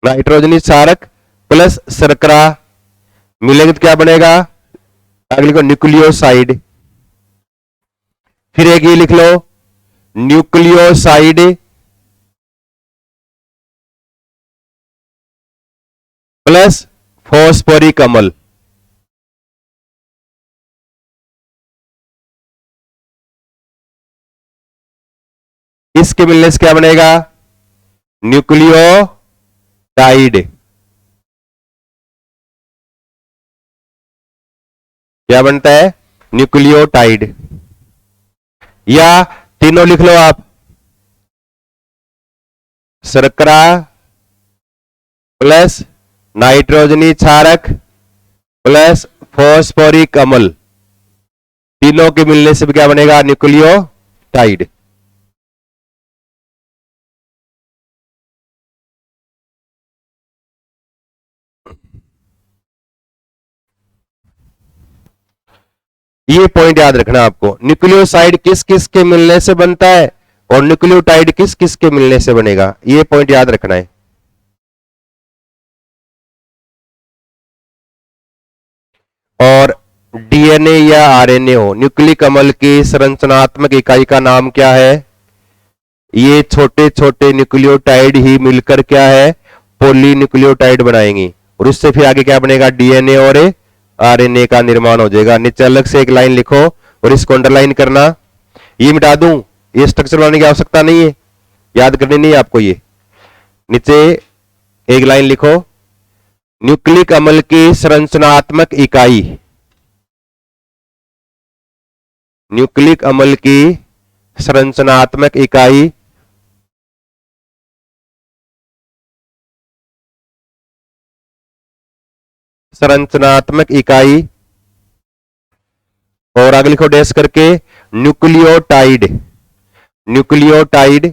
नाइट्रोजनी क्षारक प्लस शर्करा मिलेगा तो क्या बनेगा? आगे लिखो न्यूक्लियोसाइड। फिर एक ये लिख लो न्यूक्लियोसाइड प्लस फॉस्फोरिक अम्ल। इसके मिलने से क्या बनेगा? न्यूक्लियोटाइड। क्या बनता है? न्यूक्लियोटाइड। या तीनों लिख लो आप, शर्करा प्लस नाइट्रोजनी क्षारक प्लस फॉस्फोरिक अम्ल, तीनों के मिलने से भी क्या बनेगा? न्यूक्लियोटाइड। ये पॉइंट याद रखना आपको, न्यूक्लियोसाइड किस किस के मिलने से बनता है और न्यूक्लियोटाइड किस किस के मिलने से बनेगा, ये पॉइंट याद रखना है। और डीएनए या आरएनए हो, न्यूक्लिक अम्ल की संरचनात्मक इकाई का नाम क्या है? ये छोटे छोटे न्यूक्लियोटाइड ही मिलकर क्या है? पॉलीन्यूक्लियोटाइड बनाएंगी, और उससे फिर आगे क्या बनेगा? डीएनए और आरएनए का निर्माण हो जाएगा। नीचे अलग से एक लाइन लिखो और इसको अंडरलाइन करना। ये मिटा दूं, ये स्ट्रक्चर बनाने की आवश्यकता नहीं है, याद करनी नहीं है आपको। ये नीचे एक लाइन लिखो, न्यूक्लिक अम्ल की संरचनात्मक इकाई, न्यूक्लिक अम्ल की संरचनात्मक इकाई संरचनात्मक इकाई, और आगे लिखो डैश करके न्यूक्लियोटाइड। न्यूक्लियोटाइड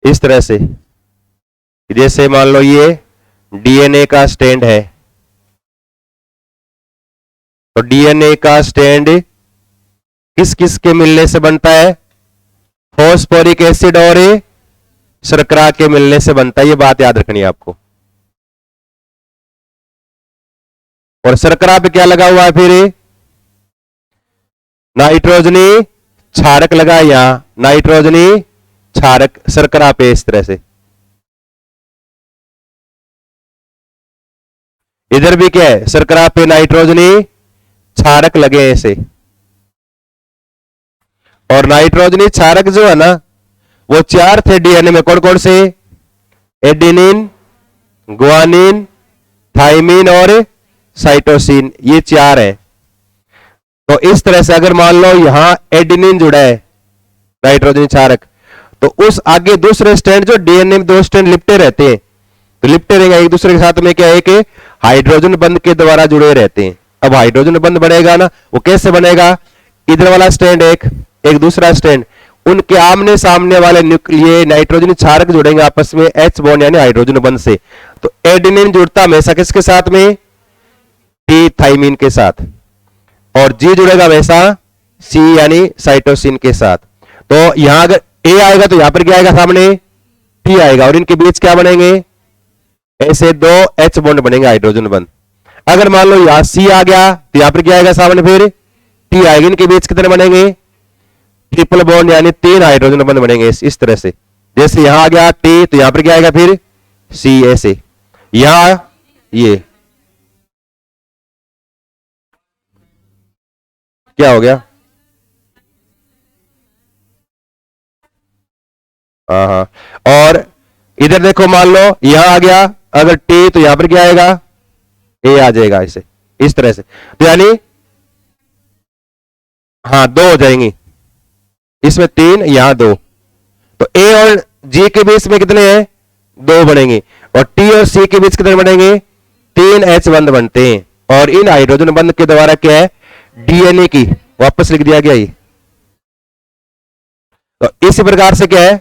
इस तरह से, जैसे मान लो ये डीएनए का स्टैंड है, तो डीएनए का स्टैंड किस किस के मिलने से बनता है? फॉस्फोरिक एसिड और शर्करा के मिलने से बनता है। ये बात याद रखनी है आपको। और शर्करा पे क्या लगा हुआ है? फिर नाइट्रोजनी क्षारक लगा है, यहां नाइट्रोजनी क्षारक शर्करा पे इस तरह से। इधर भी क्या है? शर्करा पे नाइट्रोजनी क्षारक लगे हैं ऐसे। और नाइट्रोजनी क्षारक जो है ना, वो चार थे डीएनए में। कौन कौन से? एडेनिन, गुआनिन, थाइमिन और साइटोसिन, ये चार है। तो इस तरह से अगर मान लो यहां एडेनिन जुड़ा है नाइट्रोजनी क्षारक, तो उस आगे दूसरे स्टैंड, जो डीएनए में दो स्टैंड लिपटे रहते हैं, तो लिपटे रहेंगे एक दूसरे के साथ में, क्या है कि हाइड्रोजन बंध के द्वारा जुड़े रहते हैं। अब हाइड्रोजन बंध बनेगा ना, वो कैसे बनेगा? इधर वाला स्टैंड एक दूसरा स्टैंड, उनके आमने सामने वाले ये नाइट्रोजन क्षारक जुड़ेंगे आपस में H बॉन्ड यानी हाइड्रोजन बंध से। तो एडेनिन जुड़ता हमेशा किसके साथ में? टी थाइमिन के साथ। और जी जुड़ेगा हमेशा सी यानी साइटोसिन के साथ। तो यहां अगर ए आएगा तो यहां पर क्या आएगा? सामने टी आएगा, और इनके बीच क्या बनेंगे? ऐसे दो H बॉन्ड बनेंगे हाइड्रोजन बंध। अगर मान लो यहां सी आ गया तो यहां पर क्या आएगा सामने, फिर टी आएगी। इनके बीच कितने बनेंगे, ट्रिपल बॉन्ड, यानी 3 हाइड्रोजन बंध बनेंगे इस तरह से। जैसे यहां आ गया टी तो यहां पर क्या आएगा, फिर सी, ऐसे यहां ये क्या हो गया, हाँ हाँ। और इधर देखो, मान लो यहां आ गया अगर टी तो यहां पर क्या आएगा, ए आ जाएगा इसे इस तरह से। तो यानी हाँ 2 हो जाएंगी, इसमें 3 यहां 2, तो ए और जी के बीच में कितने हैं, 2 बनेंगे। और टी और सी के बीच कितने बनेंगे, 3 एच बंध बनते हैं। और इन हाइड्रोजन बंध के द्वारा क्या है, डीएनए की वापस लिख दिया गया ये। तो इसी प्रकार से क्या है,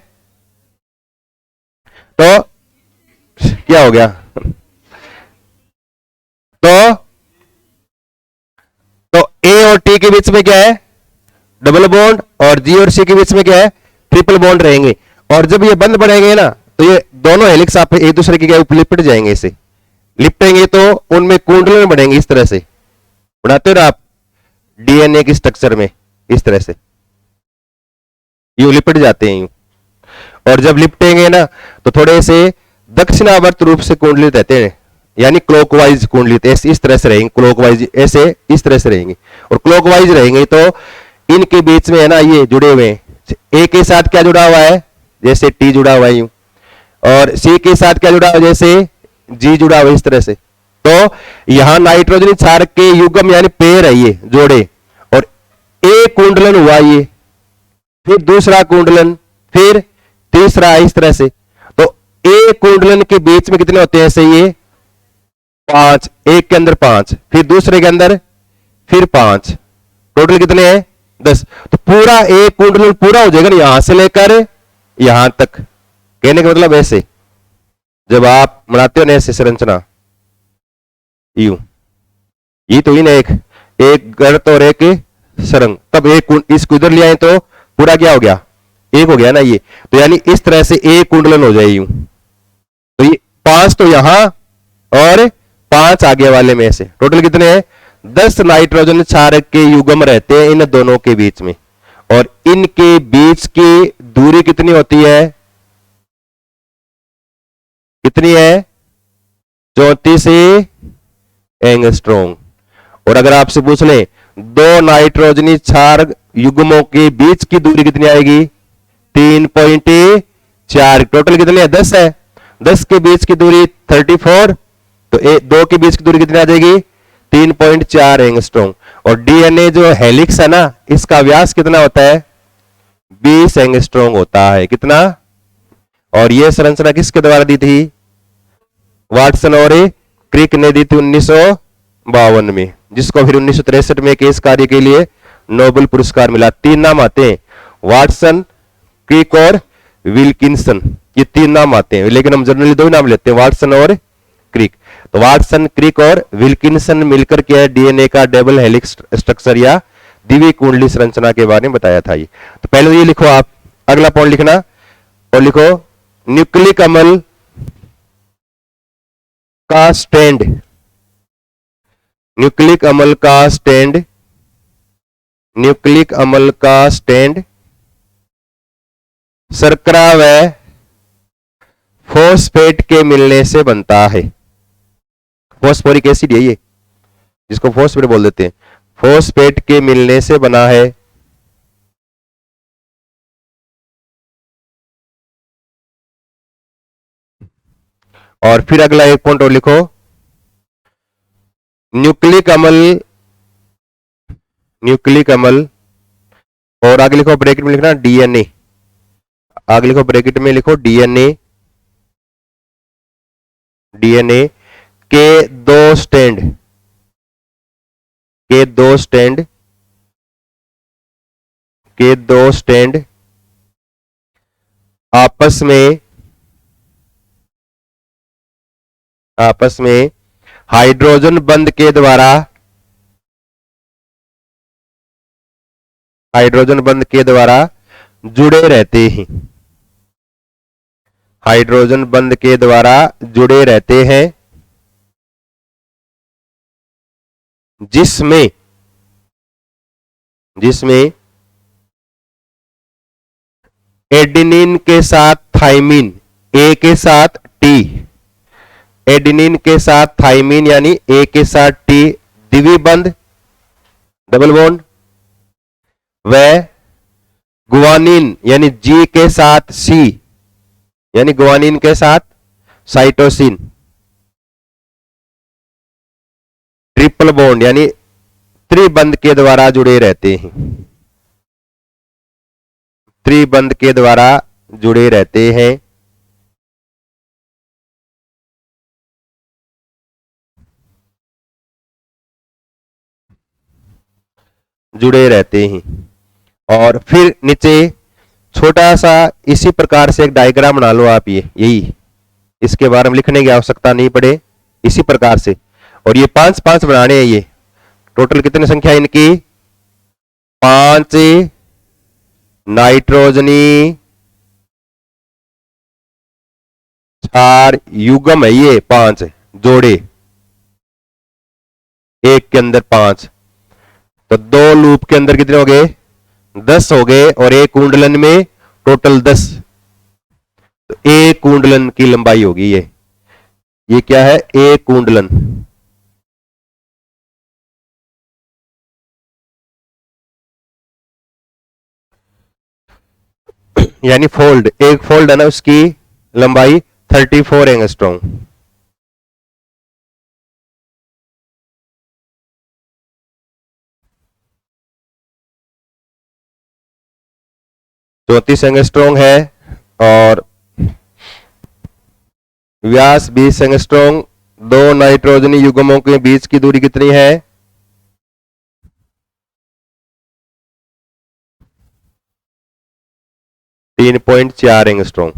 तो क्या हो गया, तो ए और टी के बीच में क्या है, डबल बॉन्ड, और जी और सी के बीच में क्या है, ट्रिपल बॉन्ड रहेंगे। और जब ये बंद बढ़ेंगे ना तो ये दोनों हेलिक्स आप एक दूसरे के लिपट जाएंगे, इसे लिपटेंगे तो उनमें कुंडलन बढ़ेंगे, इस तरह से बढ़ाते हो ना आप डीएनए की स्ट्रक्चर में, इस तरह से यूं लिपट जाते हैं यूं। और जब लिपटेंगे ना तो थोड़े से दक्षिणावर्त रूप से कुंडलित रहते हैं, यानी क्लॉकवाइज कुंडलित, ऐसे इस तरह से रहेंगे, क्लॉकवाइज ऐसे इस तरह से रहेंगे। और क्लॉकवाइज रहेंगे तो इनके बीच में है ना ये जुड़े हुए हैं, ए के साथ क्या जुड़ा हुआ है, जैसे टी जुड़ा हुआ है यूं, और सी के साथ क्या जुड़ा हुआ है, जैसे जी जुड़ा हुआ है, इस तरह से। तो यहां नाइट्रोजन क्षारक के युग्म यानी पेयर है ये जोड़े, और ए कुंडलन हुआ ये, फिर दूसरा कुंडलन, फिर तीसरा, इस तरह से। तो ए कुंडलन के बीच में कितने होते हैं ऐसे, ये 5, एक के अंदर 5, फिर दूसरे के अंदर फिर 5, टोटल कितने हैं 10। तो पूरा ए कुंडलन पूरा हो जाएगा ना, यहां से लेकर यहां तक। कहने का मतलब ऐसे जब आप बनाते हो ना ऐसे संरचना यूं, ये तो इन एक गर्त और एक सरंग, तब एक इसको इधर ले आए तो पूरा क्या हो गया, एक हो गया ना ये। तो यानी इस तरह से एक कुंडलन हो जाए यूं। तो ये 5 तो यहां और 5 आगे वाले में से, टोटल कितने हैं 10 नाइट्रोजन क्षारक के युग्म रहते हैं इन दोनों के बीच में। और इनके बीच की दूरी कितनी होती है, कितनी है 34 एंगस्ट्रॉम। और अगर आपसे पूछ ले 2 नाइट्रोजनी क्षारक युग्मों के बीच की दूरी कितनी आएगी 3.4, टोटल कितने है 10 है, 10 के बीच की दूरी 34, तो 2 के बीच की दूरी कितनी आ जाएगी 3.4 एंगस्ट्रॉम। और डीएनए जो हेलिक्स है ना इसका व्यास कितना होता है 20 एंगस्ट्रॉम होता है, कितना। और यह संरचना किसके द्वारा दी थी, वाटसन और क्रिक ने दी थी 1952 में, जिसको फिर 1963 में के इस कार्य के लिए नोबेल पुरस्कार मिला। 3 नाम आते हैं, वाटसन, क्रिक और विल्किंसन, ये 3 नाम आते हैं, लेकिन हम जनरली 2 नाम लेते हैं, वाटसन और क्रिक। तो वाटसन, क्रिक और विल्किंसन मिलकर के डीएनए का डबल हेलिक्स स्ट्रक्चर या द्वितीय कुंडली संरचना के बारे में बताया था ये। तो पहले तो ये लिखो आप, अगला पॉइंट लिखना और लिखो न्यूक्लिक अम्ल का स्टैंड, न्यूक्लिक अम्ल का स्टैंड, न्यूक्लिक अम्ल का स्टैंड शर्करा व फॉस्फेट के मिलने से बनता है। फॉस्फोरिक एसिड है ये, जिसको फॉस्फेट बोल देते हैं, फॉस्फेट के मिलने से बना है। और फिर अगला एक पॉइंट और लिखो, न्यूक्लिक अम्ल, न्यूक्लिक अम्ल, और आगे लिखो ब्रैकेट में लिखना डीएनए, आगे लिखो ब्रैकेट में लिखो डीएनए, डीएनए के 2 स्टैंड, के 2 स्टैंड, के 2 स्टैंड आपस में हाइड्रोजन बंध के द्वारा, हाइड्रोजन बंध के द्वारा जुड़े रहते हैं, हाइड्रोजन बंध के द्वारा जुड़े रहते हैं। जिसमें जिसमें एडेनिन के साथ थाइमिन, ए के साथ टी, एडेनिन के साथ थाइमिन यानी ए के साथ टी द्विबंध डबल बॉन्ड, व गुआनिन यानी जी के साथ सी यानी गुआनिन के साथ साइटोसिन ट्रिपल बॉन्ड यानी त्रिबंध के द्वारा जुड़े रहते हैं, त्रिबंध के द्वारा जुड़े रहते हैं। जुड़े रहते हैं। और फिर नीचे छोटा सा इसी प्रकार से एक डायग्राम बना लो आप, ये यही, इसके बारे में लिखने की आवश्यकता नहीं पड़े, इसी प्रकार से। और ये 5-5 बनाने हैं। ये टोटल कितनी संख्या इनकी? 5 नाइट्रोजनी 4 युग्म है, ये 5 जोड़े, एक के अंदर 5, तो 2 लूप के अंदर कितने हो गए? 10 हो गए, और एक कुंडलन में टोटल 10, तो एक कुंडलन की लंबाई होगी ये क्या है? एक कुंडलन। यानी फोल्ड, एक फोल्ड है ना, उसकी लंबाई 34 एंगस्ट्रॉम। तो 34 एंगस्ट्रॉम है, और व्यास 20 एंगस्ट्रॉम। 2 नाइट्रोजनी युग्मों के बीच की दूरी कितनी है? 3.4 एंगस्ट्रॉम।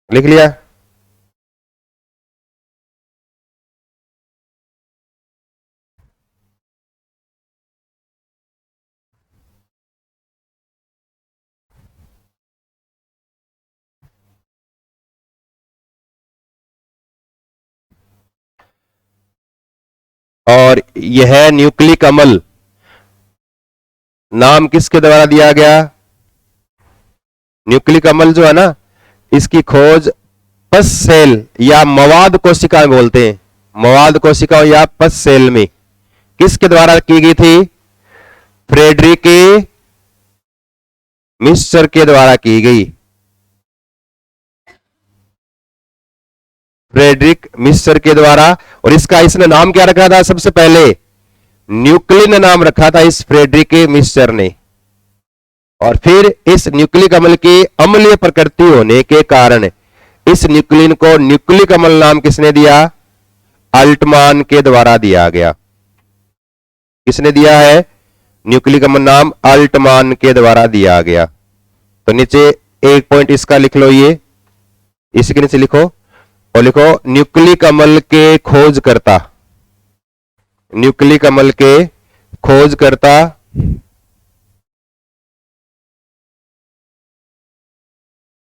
लिख लिया? और यह न्यूक्लिक अम्ल नाम किसके द्वारा दिया गया? न्यूक्लिक अम्ल जो है ना, इसकी खोज पस सेल या मवाद कोशिका में बोलते हैं, मवाद कोशिका या पस सेल में किसके द्वारा की गई थी? फ्रेडरिक मिस्चर के द्वारा की गई, फ्रेडरिक मिस्चर के द्वारा। और इसने नाम क्या रखा था? सबसे पहले न्यूक्लिन नाम रखा था इस फ्रेडरिक मिस्चर ने। और फिर इस न्यूक्लिक अम्ल की अम्लीय प्रकृति होने के कारण इस न्यूक्लिन को न्यूक्लिक अम्ल नाम किसने दिया? अल्टमान के द्वारा दिया गया। किसने दिया है? न्यूक्लिक अम्ल नाम अल्टमान के द्वारा दिया गया। तो नीचे एक पॉइंट इसका लिख लो, ये इसके नीचे लिखो, और लिखो न्यूक्लिक अम्ल के खोजकर्ता, न्यूक्लिक अम्ल के खोजकर्ता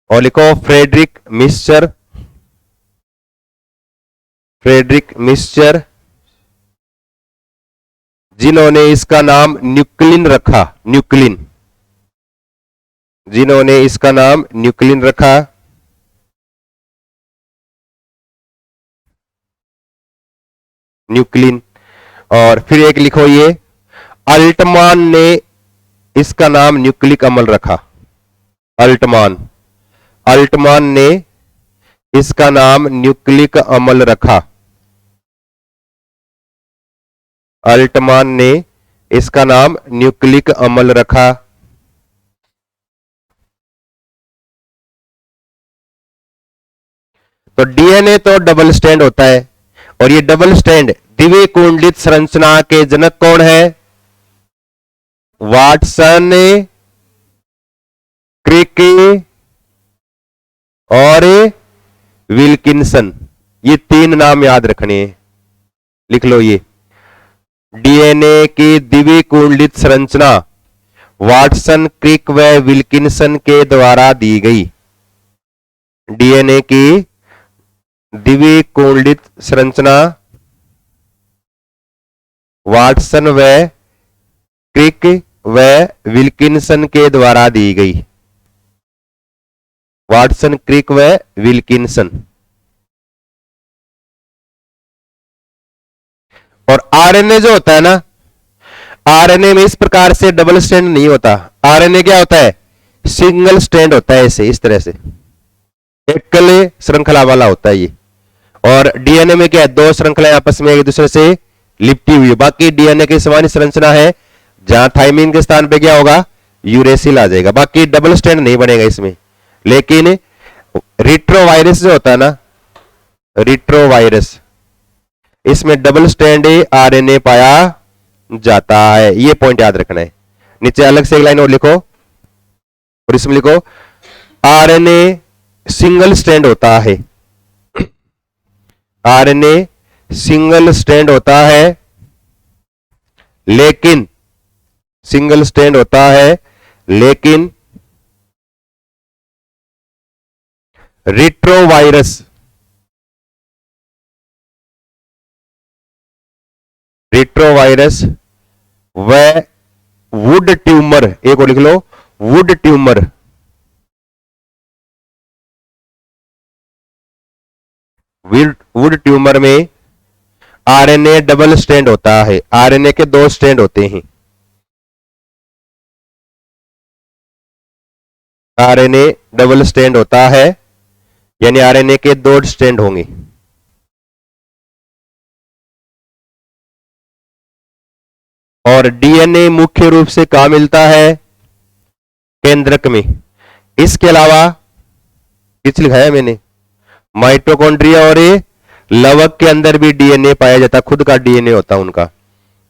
और लिखो फ्रेडरिक मिस्चर, फ्रेडरिक मिस्चर, जिन्होंने इसका नाम न्यूक्लिन रखा, न्यूक्लिन, जिन्होंने इसका नाम न्यूक्लिन रखा। न्यूक्लिन। और फिर एक लिखो, ये अल्टमान ने इसका नाम न्यूक्लिक अम्ल रखा, अल्टमान, अल्टमान ने इसका नाम न्यूक्लिक अम्ल रखा, अल्टमान ने इसका नाम न्यूक्लिक अम्ल रखा। तो डीएनए तो डबल स्टैंड होता है, और ये डबल स्टैंड द्विकुंडित संरचना के जनक कौन है? वाटसन क्रिक और विल्किंसन, ये 3 नाम याद रखने हैं। लिख लो ये। डीएनए की द्विकुंडलित संरचना वाटसन, क्रिक व विल्किंसन के द्वारा दी गई। डीएनए की द्विकुंडलित संरचना वाटसन व क्रिक व विल्किंसन के द्वारा दी गई। वाटसन, क्रिक व विल्किंसन। और आरएनए जो होता है ना, आरएनए में इस प्रकार से डबल स्ट्रैंड नहीं होता। आरएनए क्या होता है? सिंगल स्ट्रैंड होता है, ऐसे इस तरह से एकल श्रृंखला वाला होता है ये। और डीएनए में क्या है? 2 श्रृंखलाएं आपस में एक दूसरे से लिपटी हुई। बाकी डीएनए की समान संरचना है, जहां थाइमिन के स्थान पे क्या होगा? यूरेसिल आ जाएगा। बाकी डबल स्ट्रैंड नहीं बनेगा इसमें। लेकिन रिट्रोवायरस जो होता है ना, रिट्रोवायरस, इसमें डबल स्ट्रैंड आरएनए पाया जाता है। ये पॉइंट याद रखना है। नीचे अलग से एक लाइन और लिखो, और इसमें लिखो आरएनए सिंगल स्ट्रैंड होता है। आरएनए सिंगल स्ट्रैंड होता है, लेकिन सिंगल स्ट्रैंड होता है, लेकिन रिट्रोवायरस, रिट्रोवायरस व वुड ट्यूमर, एक और लिख लो, वुड ट्यूमर, वुड ट्यूमर में आरएनए डबल स्ट्रैंड होता है। आरएनए के 2 स्ट्रैंड होते हैं। आरएनए डबल स्ट्रैंड होता है, यानी आरएनए के 2 स्ट्रैंड होंगे। और डीएनए मुख्य रूप से कहां मिलता है? केंद्रक में। इसके अलावा कुछ लिखा है मैंने, माइटोकॉन्ड्रिया और लवक के अंदर भी डीएनए पाया जाता है, खुद का डीएनए होता है उनका।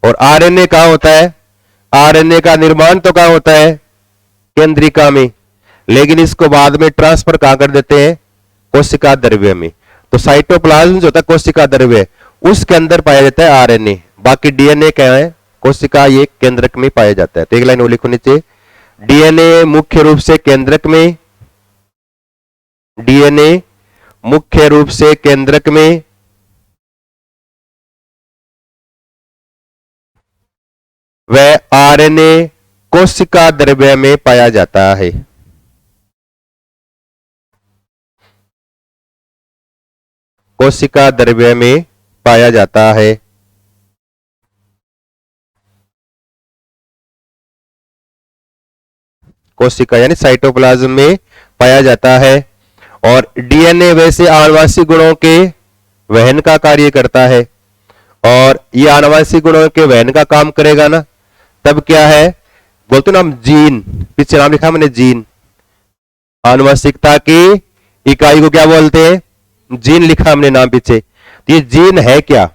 और आरएनए कहां होता है? आरएनए का निर्माण तो कहां होता है? केंद्रिका में, लेकिन इसको बाद में ट्रांसफर कहां कर देते हैं? कोशिका द्रव्य में। तो साइटोप्लाज्म जो होता है कोशिका द्रव्य, उसके अंदर पाया जाता है आरएनए। बाकी डीएनए क्या है? कोशिका ये केंद्रक में पाया जाता है। तो एक लाइन वो लिखो नीचे, डीएनए मुख्य रूप से केंद्रक में, डीएनए मुख्य रूप से केंद्रक में व आरएनए कोशिका द्रव्य में पाया जाता है। कोशिका द्रव्य में पाया जाता है। कोशिका यानी साइटोप्लाज्म में पाया जाता है। और डीएनए वैसे आनुवंशिक गुणों के वहन का कार्य करता है। और ये आनुवंशिक गुणों के वहन का काम करेगा ना, तब क्या है? बोलते ना हम जीन, पीछे नाम लिखा मैंने जीन। आनुवंशिकता की इकाई को क्या बोलते हैं? जीन लिखा हमने नाम पीछे। तो ये जीन है क्या?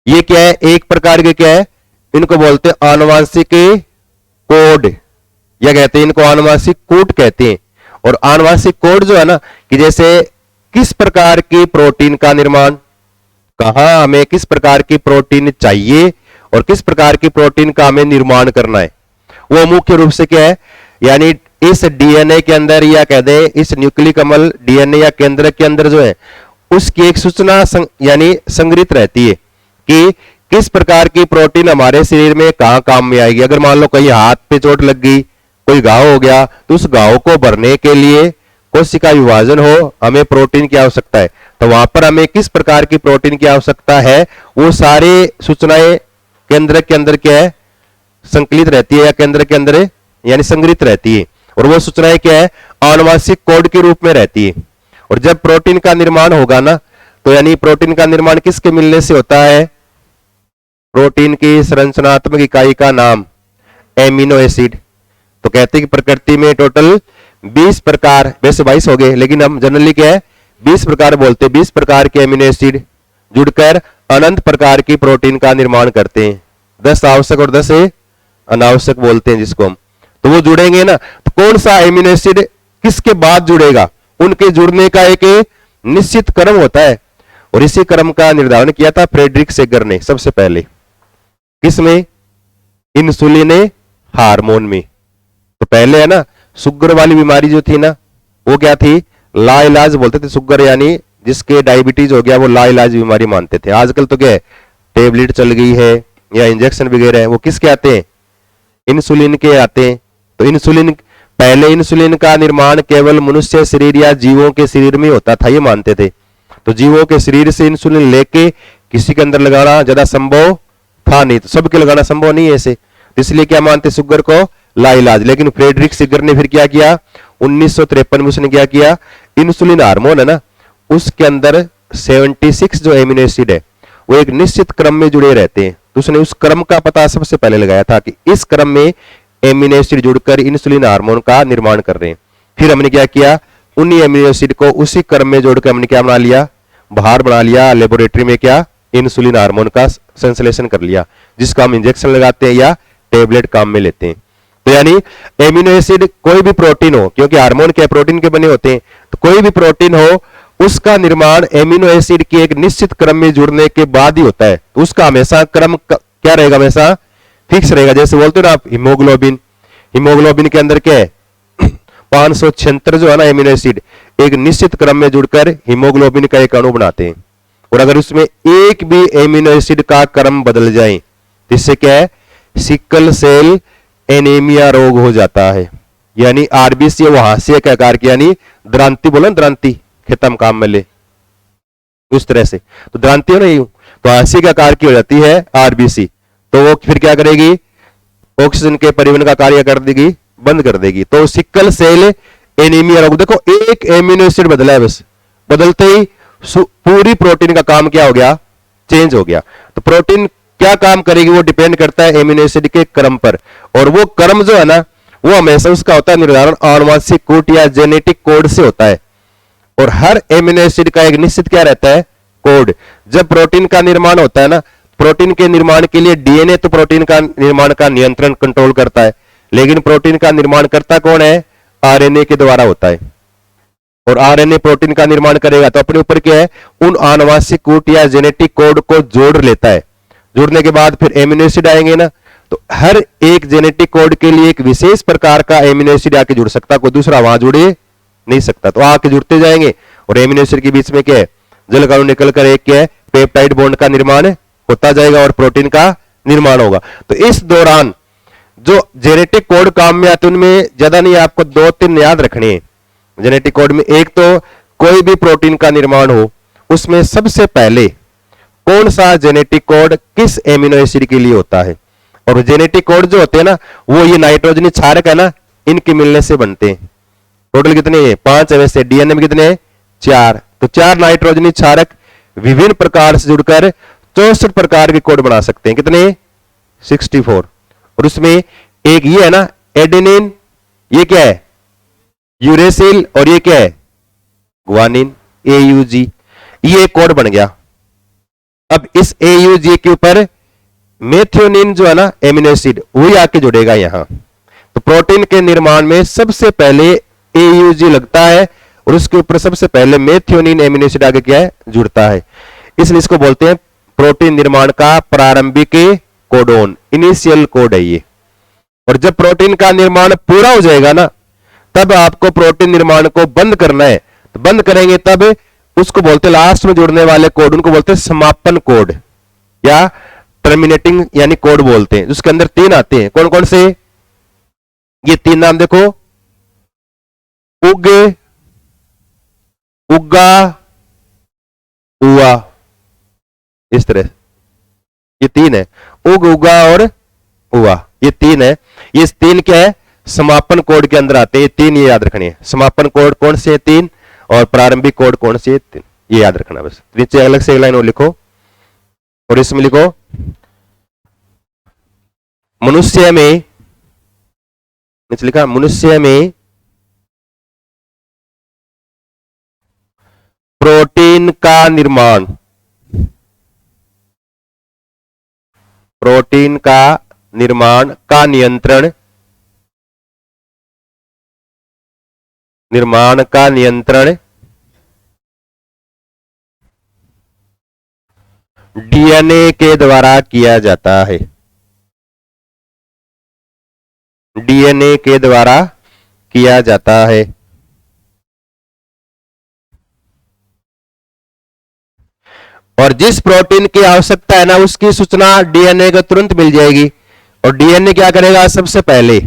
ये क्या है? एक प्रकार के क्या है? इनको बोलते हैं आनुवंशिक कोड, या कहते हैं इनको आनुवंशिक कूट कहते हैं। और आनुवंशिक कोड जो है ना, कि जैसे किस प्रकार की प्रोटीन का निर्माण, कहां हमें किस प्रकार की प्रोटीन चाहिए और किस प्रकार की प्रोटीन का हमें निर्माण करना है, वो मुख्य रूप से क्या है? यानी इस डीएनए के अंदर, या कह दें इस न्यूक्लिक अम्ल डीएनए या केंद्रक के अंदर जो है, उसकी एक सूचना यानी संग्रहित रहती है कि किस प्रकार की प्रोटीन हमारे शरीर में कहां काम में आएगी। अगर मान लो कहीं हाथ पे चोट लग गई, कोई घाव हो गया, तो उस घाव को भरने के लिए कोशिका विभाजन हो, हमें प्रोटीन की आवश्यकता है। तो वहां पर हमें किस प्रकार की प्रोटीन की आवश्यकता है, वो सारे सूचनाएं केंद्र के अंदर क्या है? संकलित रहती है, या केंद्र के अंदर यानी संग्रहित रहती है। और वो सूचनाएं क्या है? आनुवंशिक कोड के रूप में रहती है। और जब प्रोटीन का निर्माण होगा ना, तो यानी प्रोटीन का निर्माण किसके मिलने से होता है? प्रोटीन की संरचनात्मक इकाई का नाम एमिनो एसिड। तो कहते हैं कि प्रकृति में टोटल 20 प्रकार, वैसे 22 हो गए, लेकिन हम जनरली क्या है 20 प्रकार बोलते हैं। 20 प्रकार के एमिनो एसिड जुड़कर अनंत प्रकार की प्रोटीन का निर्माण करते हैं। 10 आवश्यक और 10 अनावश्यक बोलते हैं जिसको हम। तो वो जुड़ेंगे ना, तो कौन सा एमिनो एसिड किसके बाद जुड़ेगा, उनके जुड़ने का एक निश्चित क्रम होता है। और इसी क्रम का निर्धारण किया था फ्रेडरिक सेगर ने सबसे पहले। किसमें? इंसुलिन हार्मोन में। तो पहले है ना शुगर वाली बीमारी जो थी ना, वो क्या थी? लाइलाज बोलते थे। शुगर यानी जिसके डायबिटीज हो गया वो लाइलाज बीमारी मानते थे। आजकल तो क्या है, टेबलेट चल गई है या इंजेक्शन वगैरह है, वो किसके आते हैं? इंसुलिन के आते हैं। तो इंसुलिन, पहले इंसुलिन का निर्माण केवल मनुष्य शरीर या जीवों के शरीर में होता था, ये मानते थे। तो जीवों के शरीर से इंसुलिन लेके किसी के अंदर लगाना ज्यादा संभव था नहीं, तो सबके लगाना संभव नहीं है ऐसे, तो इसलिए क्या मानते शुगर को लाइलाज। लेकिन फ्रेडरिक सेगर ने फिर क्या किया, 1953 में उसने क्या किया, इंसुलिन हार्मोन है ना, उसके अंदर 76 जो एमिनो एसिड है वो एक निश्चित क्रम में जुड़े रहते हैं। तो उसने उस क्रम का पता सबसे पहले लगाया था कि इस क्रम में एमिनो एसिड जुड़कर इंसुलिन हार्मोन का निर्माण कर रहे हैं। फिर हमने क्या किया, उन्हीं एमिनो एसिड को उसी क्रम में जोड़कर हमने क्या बना लिया, बाहर बना लिया लेबोरेटरी में, क्या? इंसुलिन हार्मोन का संश्लेषण कर लिया, जिसका हम इंजेक्शन लगाते हैं या टेबलेट काम में लेते हैं। तो यानी एमिनो एसिड कोई भी प्रोटीन हो, क्योंकि हार्मोन क्या प्रोटीन के बने होते हैं, तो कोई भी प्रोटीन हो उसका निर्माण एमिनो एसिड के एक निश्चित क्रम में जुड़ने के बाद ही होता है। तो उसका हमेशा क्रम क्या रहेगा, हमेशा फिक्स रहेगा। जैसे बोलते हो ना आप हीमोग्लोबिन, हीमोग्लोबिन के अंदर क्या है 576 जो है ना एमिनो एसिड एक निश्चित क्रम में जुड़कर हीमोग्लोबिन का एक अणु बनाते हैं। और अगर उसमें एक भी एमिनो एसिड का क्रम बदल जाए तो इससे क्या है, सिकल सेल एनीमिया रोग हो जाता है। यानी आरबीसी वहां से एक आकार की, यानी द्रांति बोलो, द्रांति खत्म काम में ले, उस तरह से। तो द्रांति हो ना यूं, तो हास्य के आकार की हो जाती है आरबीसी। तो वो फिर क्या करेगी, ऑक्सीजन के परिवहन का कार्य कर देगी, बंद कर देगी। तो सिकल सेल एनीमिया रोग, देखो एक एमिनो एसिड बदला है, बस बदलते ही पूरी प्रोटीन का काम क्या हो गया, चेंज हो गया। तो प्रोटीन क्या काम करेगी वो डिपेंड करता है एमिनो एसिड के क्रम पर। और वो क्रम जो है ना वो हमेशा उसका होता है निर्धारण आनुवंशिक कूट या जेनेटिक कोड से होता है। और हर एमिनो एसिड का एक निश्चित क्या रहता है, कोड। जब प्रोटीन का निर्माण होता है ना, प्रोटीन के निर्माण के लिए डीएनए तो प्रोटीन का निर्माण का नियंत्रण कंट्रोल करता है, लेकिन प्रोटीन का निर्माण करता कौन है, आरएनए के द्वारा होता है। और आरएनए प्रोटीन का निर्माण करेगा तो अपने ऊपर क्या है, उन आनुवंशिक कूट या जेनेटिक कोड को जोड़ लेता है। जोड़ने के बाद फिर एमिनो एसिड आएंगे ना, तो हर एक जेनेटिक कोड के लिए एक विशेष प्रकार का एमिनो एसिड आके जुड़ सकता, कोई दूसरा वहां जुड़े नहीं सकता। तो आके जुड़ते जाएंगे और एमिनो एसिड के बीच में क्या है, जल अणु निकलकर एक क्या है, पेप्टाइड बॉन्ड का निर्माण होता जाएगा और प्रोटीन का निर्माण होगा। तो इस दौरान जो जेनेटिक कोड काम में आते हैं उनमें ज्यादा नहीं, आपको 2-3 याद रखने हैं जेनेटिक कोड में। एक तो कोई भी प्रोटीन का निर्माण हो उसमें सबसे पहले कौन सा जेनेटिक कोड किस एमिनो एसिड के लिए होता है। और जेनेटिक कोड जो होते हैं ना वो ये नाइट्रोजनी क्षारक है ना, इनके मिलने से बनते हैं। टोटल कितने हैं, 5 है। वैसे डीएनए में कितने हैं, 4। तो 4 नाइट्रोजनी क्षारक विभिन्न प्रकार से जुड़कर 64 प्रकार के कोड बना सकते हैं। कितने, 64। और उसमें एक ये है ना एडेनिन, ये क्या है, यूरेसिल, और ये क्या है, ग्वानिन, एयूजी। ये कोड बन गया। अब इस एयूजी के ऊपर मेथियोनिन जो है ना एमिनो एसिड वही आके जुड़ेगा यहां। तो प्रोटीन के निर्माण में सबसे पहले एयूजी लगता है और उसके ऊपर सबसे पहले मेथियोनिन एमिनो एसिड आगे क्या है, जुड़ता है। इसलिए इसको बोलते हैं प्रोटीन निर्माण का प्रारंभिक कोडोन, इनिशियल कोड है ये। और जब प्रोटीन का निर्माण पूरा हो जाएगा ना तब आपको प्रोटीन निर्माण को बंद करना है। तो बंद करेंगे तब उसको बोलते हैं, लास्ट में जुड़ने वाले कोड उनको बोलते हैं समापन कोड या टर्मिनेटिंग यानी कोड बोलते हैं। उसके अंदर 3 आते हैं, कौन कौन से, ये 3 नाम देखो, उग, उग्गा, उआ, इस तरह ये 3 है, उग, उगा और उआ, ये 3 है। ये 3 क्या है, समापन कोड के अंदर आते हैं। 3 ये याद रखने हैं, समापन कोड कौन से 3 और प्रारंभिक कोड कौन से 3, ये याद रखना बस। नीचे अलग से एक लाइन और लिखो और इसमें लिखो मनुष्य में, नीचे लिखा मनुष्य में प्रोटीन का निर्माण, प्रोटीन का निर्माण का नियंत्रण निर्माण का नियंत्रण डीएनए के द्वारा किया जाता है। डीएनए के द्वारा किया जाता है। और जिस प्रोटीन की आवश्यकता है ना, उसकी सूचना डीएनए को तुरंत मिल जाएगी। और डीएनए क्या करेगा? सबसे पहले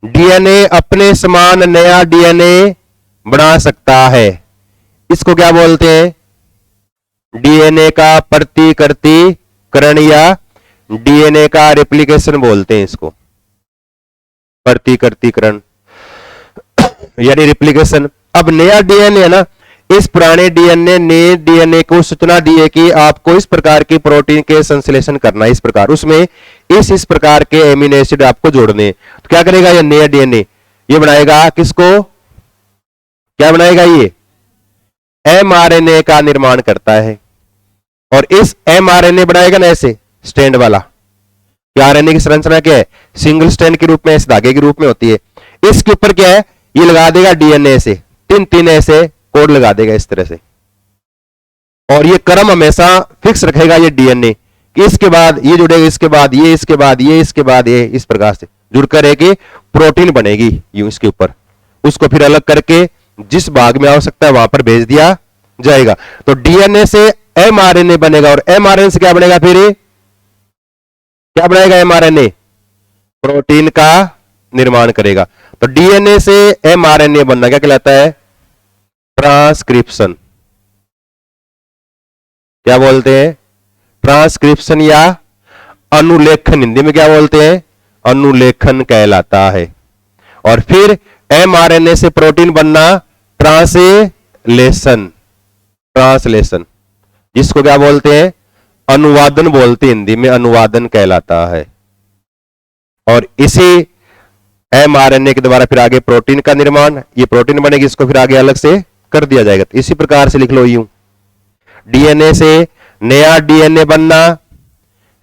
डीएनए अपने समान नया डीएनए बना सकता है। इसको क्या बोलते हैं? डीएनए का प्रतिकृतिकरण या डीएनए का रेप्लिकेशन बोलते हैं इसको। प्रतिकृतिकरण यानी रिप्लिकेशन। अब नया डीएनए है ना, इस पुराने डीएनए ने डीएनए को सूचना दी है कि आपको इस प्रकार की प्रोटीन के संश्लेषण करना है, इस प्रकार उसमें इस प्रकार के एमिनो एसिड आपको जोड़ने हैं। तो क्या करेगा ये नया डीएनए? ये बनाएगा किसको? क्या बनाएगा? ये एमआरएनए का निर्माण करता है। और इस एमआरएनए बनाएगा ना ऐसे स्टैंड वाला। आरएनए की संरचना क्या है? सिंगल स्टैंड के रूप में, इस धागे के रूप में होती है। इसके ऊपर क्या है? ये लगा देगा डीएनए से, तीन तीन ऐसे कोड लगा देगा इस तरह से। और ये क्रम हमेशा फिक्स रखेगा ये डीएनए कि इसके बाद ये जुड़ेगा, इसके बाद ये, इसके बाद ये, इसके बाद ये, इस प्रकार से जुड़कर एक प्रोटीन बनेगी यूं इसके ऊपर। उसको फिर अलग करके जिस भाग में आवश्यकता है वहां पर भेज दिया जाएगा। तो डीएनए से एमआरएनए बनेगा। और एमआरएनए से क्या बनेगा? फिर क्या बनाएगा? एमआरएनए प्रोटीन का निर्माण करेगा। तो डीएनए से एमआरएनए बनना क्या कहलाता है? ट्रांसक्रिप्शन। क्या बोलते हैं? ट्रांसक्रिप्शन या अनुलेखन। हिंदी में क्या बोलते हैं? अनुलेखन कहलाता है। और फिर एमआरएनए से प्रोटीन बनना ट्रांसलेशन। ट्रांसलेशन जिसको क्या बोलते हैं? अनुवादन बोलते हैं, हिंदी में अनुवादन कहलाता है। और इसी एमआरएनए के द्वारा फिर आगे प्रोटीन का निर्माण, ये प्रोटीन बनेगी, इसको फिर आगे अलग से कर दिया जाएगा। तो इसी प्रकार से लिख लो यूं, डीएनए से नया डीएनए बनना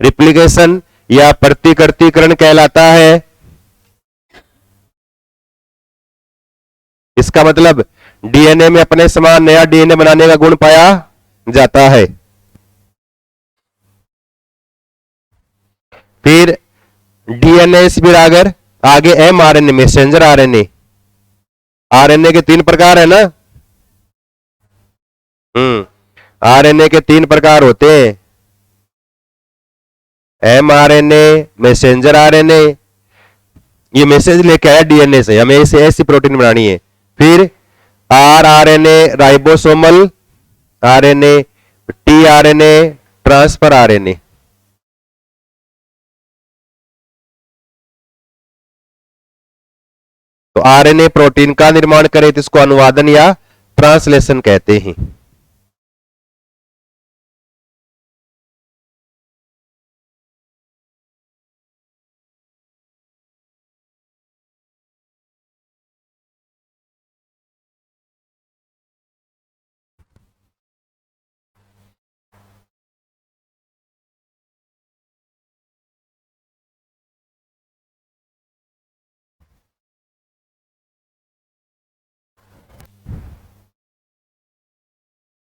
रिप्लिकेशन या प्रतिकृतिकरण कहलाता है। इसका मतलब डीएनए में अपने समान नया डीएनए बनाने का गुण पाया जाता है। फिर डीएनए से फिर आगे एमआरएनए, मैसेंजर आरएनए। आरएनए के तीन प्रकार है ना। आरएनए के तीन प्रकार होते हैं, एमआरएनए, मैसेंजर आरएनए। ये मैसेज लेके आया डीएनए से, हमें इसे ऐसी प्रोटीन बनानी है। फिर RNA ribosomal RNA, tRNA transfer RNA. तो आरएनए प्रोटीन का निर्माण करे तो इसको अनुवादन या ट्रांसलेशन कहते हैं।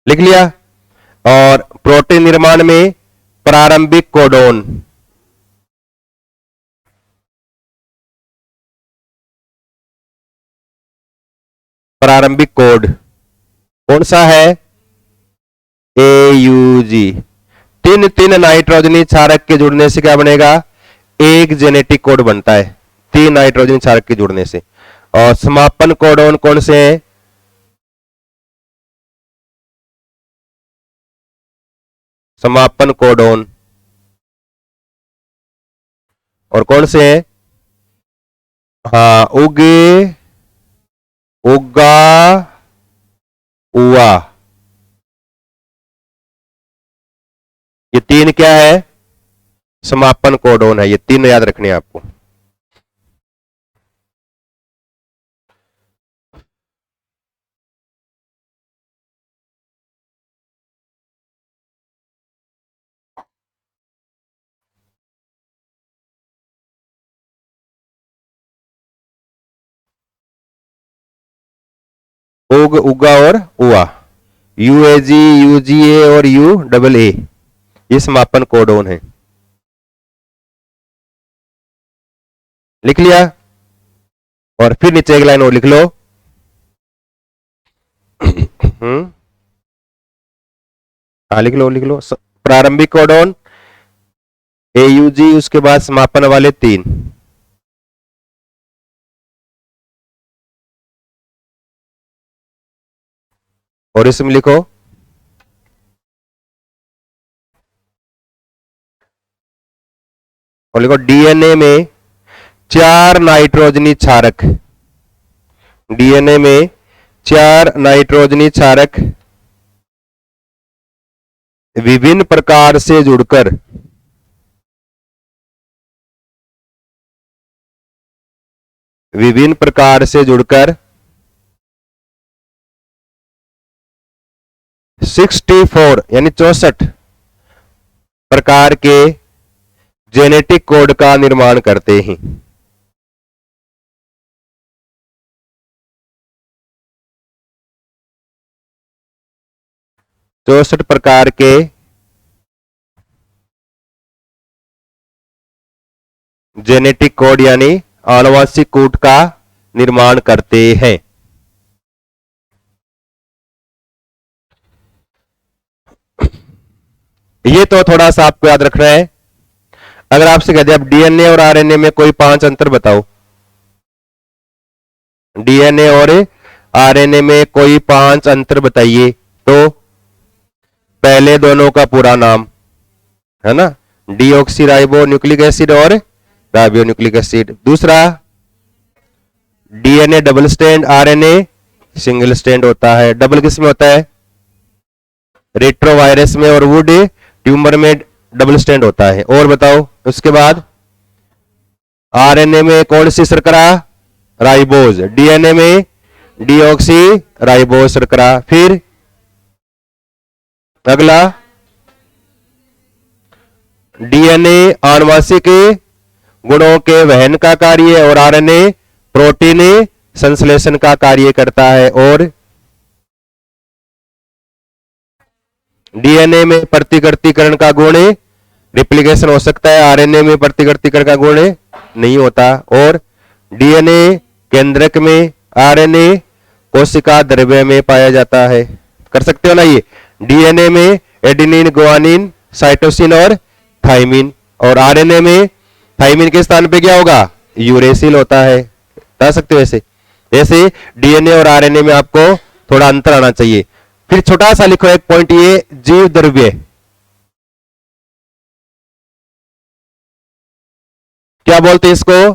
लिख लिया। और प्रोटीन निर्माण में प्रारंभिक कोडोन, प्रारंभिक कोड कौन सा है? AUG। तीन तीन नाइट्रोजनी क्षारक के जुड़ने से क्या बनेगा? एक जेनेटिक कोड बनता है, तीन नाइट्रोजनी क्षारक के जुड़ने से। और समापन कोडोन कौन से हैं? समापन कोडोन और कौन से हैं? हाँ, उगे, उगा, उआ। ये तीन क्या है? समापन कोडोन है। ये तीन याद रखने हैं आपको। उग, उगा और उआ, UAG, UGA और UAA, ये समापन कोडोन है। लिख लिया? और फिर नीचे एक लाइन और लिख लो। हाँ लिख लो, लिख लो। प्रारंभिक कोडोन AUG, उसके बाद समापन वाले 3। और इसमें लिखो DNA में 4 नाइट्रोजनी क्षारक, DNA में 4 नाइट्रोजनी क्षारक विभिन्न प्रकार से जुड़कर विभिन्न प्रकार से जुड़कर 64 यानी 64 प्रकार के जेनेटिक कोड का निर्माण करते हैं। चौसठ प्रकार के जेनेटिक कोड यानी आनुवांशिक कोड का निर्माण करते हैं। ये तो थोड़ा सा आपको याद रखना है। अगर आपसे कह दिया अब DNA और RNA में कोई 5 अंतर बताओ, DNA और RNA में कोई 5 अंतर बताइए, तो पहले दोनों का पूरा नाम है ना, डीऑक्सीराइबो न्यूक्लिक एसिड और राइबो न्यूक्लिक एसिड। दूसरा DNA double stand, RNA single stand होता है। डबल किस में होता है? रेट्रोवायरस में और वुड ट्यूमर में डबल स्टैंड होता है। और बताओ उसके बाद RNA में कौन सी शर्करा? राइबोज। DNA में डीऑक्सी राइबोज शर्करा। फिर अगला DNA आनुवांशिक गुणों के वहन का कार्य और RNA प्रोटीन संश्लेषण का कार्य करता है। और DNA में प्रतिकृतिकरण का गुण रिप्लिकेशन हो सकता है, RNA में प्रतिकृतिकरण का गुण नहीं होता। और DNA केंद्रक में, RNA कोशिका द्रव्य में पाया जाता है। कर सकते हो ना ये? DNA में एडेनिन, गुआनिन, साइटोसिन और थाइमिन, और RNA में थाइमिन के स्थान पे क्या होगा? यूरेसिल होता है। बता सकते हो ऐसे? ऐसे DNA और RNA में आपको थोड़ा अंतर आना चाहिए। फिर छोटा सा लिखो एक पॉइंट, ये जीव द्रव्य क्या बोलते हैं इसको?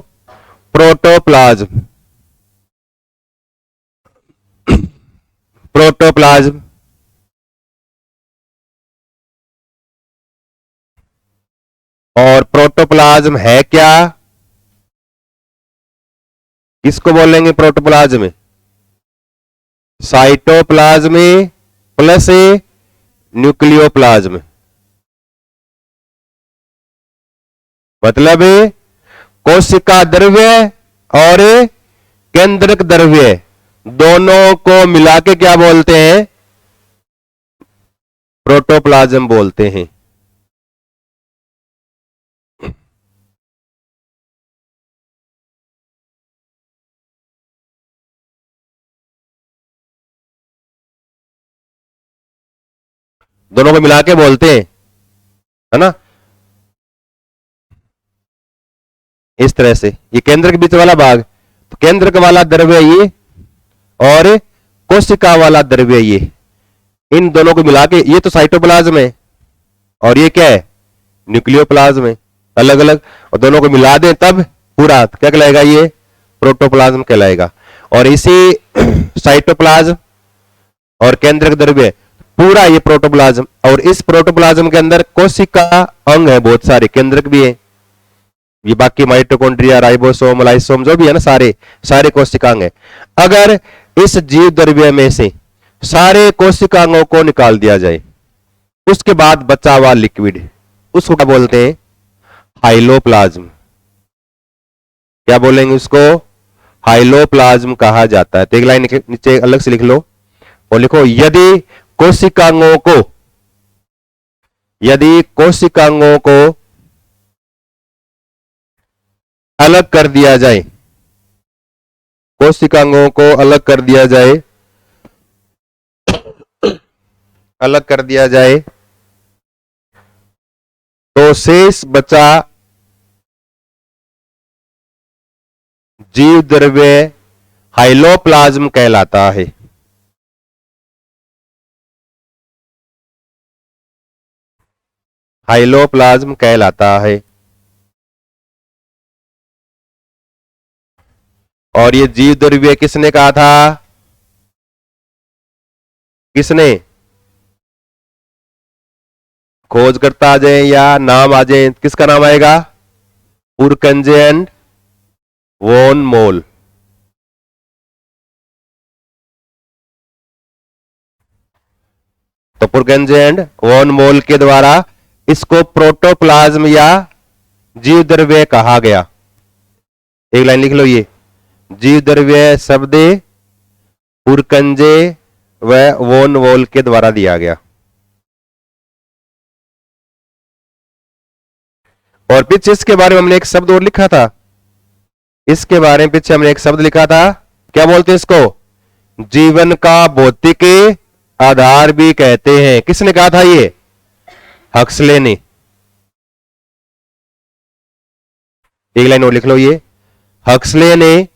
प्रोटोप्लाज्म। प्रोटोप्लाज्म और प्रोटोप्लाज्म है क्या? किसको बोलेंगे प्रोटोप्लाज्म? Cytoplasm plus nucleoplasm. मतलब कोशिका द्रव्य और केंद्रक द्रव्य दोनों को मिला के क्या बोलते हैं? प्रोटोप्लाज्म बोलते हैं। दोनों को मिला के बोलते हैं, है ना? इस तरह से ये केंद्र के बीच वाला भाग, तो केंद्रक वाला द्रव्य ये और कोशिका वाला द्रव्य ये, इन दोनों को मिला के ये तो साइटोप्लाज्म है और ये क्या है? न्यूक्लियोप्लाज्म है। अलग अलग और दोनों को मिला दें तब पूरा क्या कहलाएगा? ये प्रोटोप्लाज्म कहलाएगा। और इसी साइटोप्लाज्म और केंद्रक द्रव्य पूरा ये प्रोटोप्लाज्म, और इस प्रोटोप्लाज्म के अंदर कोशिका अंग है बहुत सारे, केंद्रक भी है। ये बाकी माइटोकॉन्ड्रिया, राइबोसोम, लाइसोम जो भी है ना, सारे सारे कोशिकांग है। अगर इस जीव द्रव्य में से सारे कोशिकांगों को निकाल दिया जाए, उसके बाद बचा हुआ लिक्विड, उसको क्या बोलते हैं? हाइलोप्लाज्म। क्या बोलेंगे उसको? हाइलोप्लाज्म कहा जाता है। तो एक लाइन नीचे अलग से लिख लो। और लिखो यदि कोशिकांगों को अलग कर दिया जाए, कोशिकांगों को अलग कर दिया जाए, अलग कर दिया जाए तो शेष बचा जीव द्रव्य हाइलोप्लाज्म कहलाता है। हाइलोप्लाज्म कहलाता है। और ये जीव द्रव्य किसने कहा था? किसने? खोजकर्ता आ जाए या नाम आ जाए, किसका नाम आएगा? पुरकंजे एंड वॉन मोल। तो पुरकंजे एंड वॉन मोल के द्वारा इसको प्रोटोप्लाज्म या जीव द्रव्य कहा गया। एक लाइन लिख लो, ये जीव द्रव्य शब्द पुरकंजे व वॉन मोल के द्वारा दिया गया। और पीछे इसके बारे में हमने एक शब्द और लिखा था, इसके बारे में पीछे हमने एक शब्द लिखा था, क्या बोलते हैं इसको? जीवन का भौतिक आधार भी कहते हैं। किसने कहा था ये? हक्सले ने। एक लाइन और लिख लो, ये हक्सले ने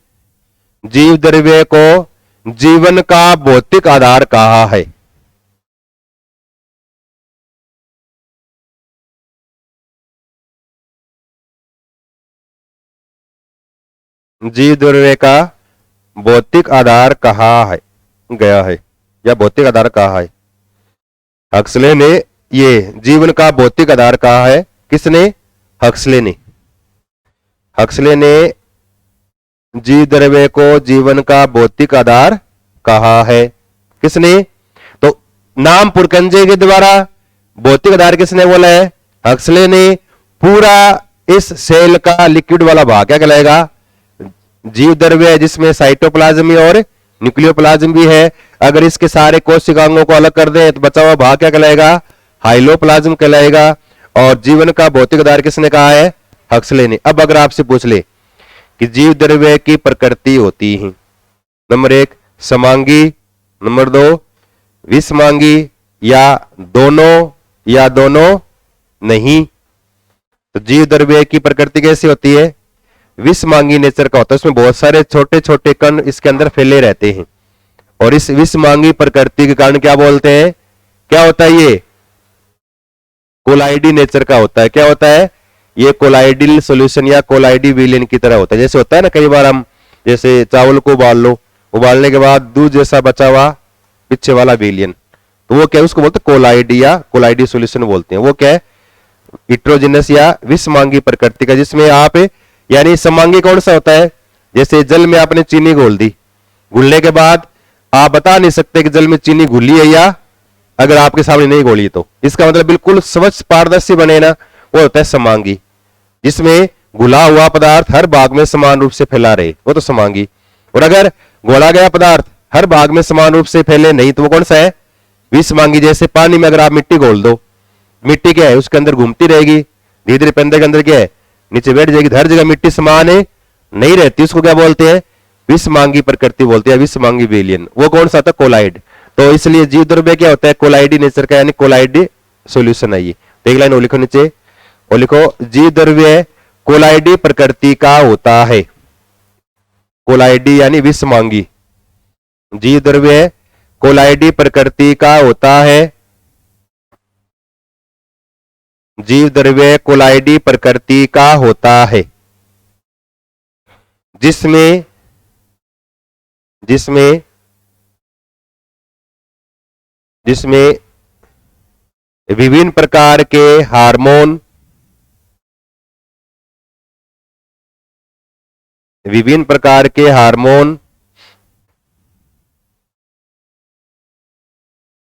जीव द्रव्य को जीवन का भौतिक आधार कहा है। जीव द्रव्य का भौतिक आधार कहा है गया है या भौतिक आधार कहा है। हक्सले ने ये जीवन का भौतिक आधार कहा है। किसने? हक्सले ने। हक्सले ने जीव द्रव्य को जीवन का भौतिक आधार कहा है। किसने? तो नाम पुरकंजे के द्वारा भौतिक आधार किसने बोला है? हक्सले ने। पूरा इस सेल का लिक्विड वाला भाग क्या कहलाएगा? जीव द्रव्य, जिसमें साइटोप्लाज्म और न्यूक्लियोप्लाज्म भी है। अगर इसके सारे कोशिकांगों को अलग कर दें तो बचा हुआ भाग क्या कहलाएगा? हाइलोप्लाज्म कहलाएगा। और जीवन का भौतिक आधार किसने कहा है? हक्सले ने। अब अगर आपसे पूछ ले कि जीव द्रव्य की प्रकृति होती है, नंबर 1 समांगी, नंबर 2 विषमांगी, या दोनों नहीं, तो जीव द्रव्य की प्रकृति कैसी होती है? विषमांगी नेचर का होता है। उसमें बहुत सारे छोटे छोटे कण इसके अंदर फैले रहते हैं। और इस विषमांगी प्रकृति के कारण क्या बोलते हैं? क्या होता है ये? कोलाइडी नेचर का होता है। क्या होता है? ये कोलाइडल सॉल्यूशन या कोलाइडी विलेन की तरह होता है। जैसे होता है ना, कई बार हम जैसे चावल को उबाल लो, उबालने के बाद दूध जैसा बचा हुआ पीछे वाला विलियन, तो वो क्या है? उसको बोलते हैं कोलाइडी या कोलाइडी सॉल्यूशन बोलते हैं। वो क्या है? हिट्रोजिनस या विषमांगी प्रकृति का, जिसमें आप यानी समांगी कौन सा होता है? जैसे जल में आपने चीनी घोल दी, घुलने के बाद आप बता नहीं सकते कि जल में चीनी घुली है या अगर आपके सामने नहीं घोली तो। इसका मतलब बिल्कुल स्वच्छ पारदर्शी बने ना, वो होता है समांगी, जिसमें घुला हुआ पदार्थ हर भाग में समान रूप से फैला रहे, वो तो समांगी। और अगर घोला गया पदार्थ हर भाग में समान रूप से फैले नहीं तो वो कौन सा है? विषमांगी। जैसे पानी में अगर आप मिट्टी घोल दो, मिट्टी क्या है? उसके अंदर घूमती रहेगी, धीरे धीरे पेंदे के अंदर क्या है? नीचे बैठ जाएगी। हर जगह मिट्टी समान है नहीं रहती, उसको क्या बोलते हैं? विषमांगी प्रकृति बोलते हैं, विषमांगी विलियन। वो कौन सा था? कोलाइड। तो इसलिए जीव द्रव्य क्या होता है? कोलाइडी नेचर का, यानी कोलाइडी सॉल्यूशन है ये। तो एक लाइन और लिखो नीचे, और लिखो जीव द्रव्य कोलाइडी प्रकृति का होता है। कोलाइडी यानी विषमांगी। जीव द्रव्य कोलाइडी प्रकृति का होता है। जीव द्रव्य कोलाइडी प्रकृति का होता है, जिसमें जिसमें जिसमें विभिन्न प्रकार के हार्मोन, विभिन्न प्रकार के हार्मोन,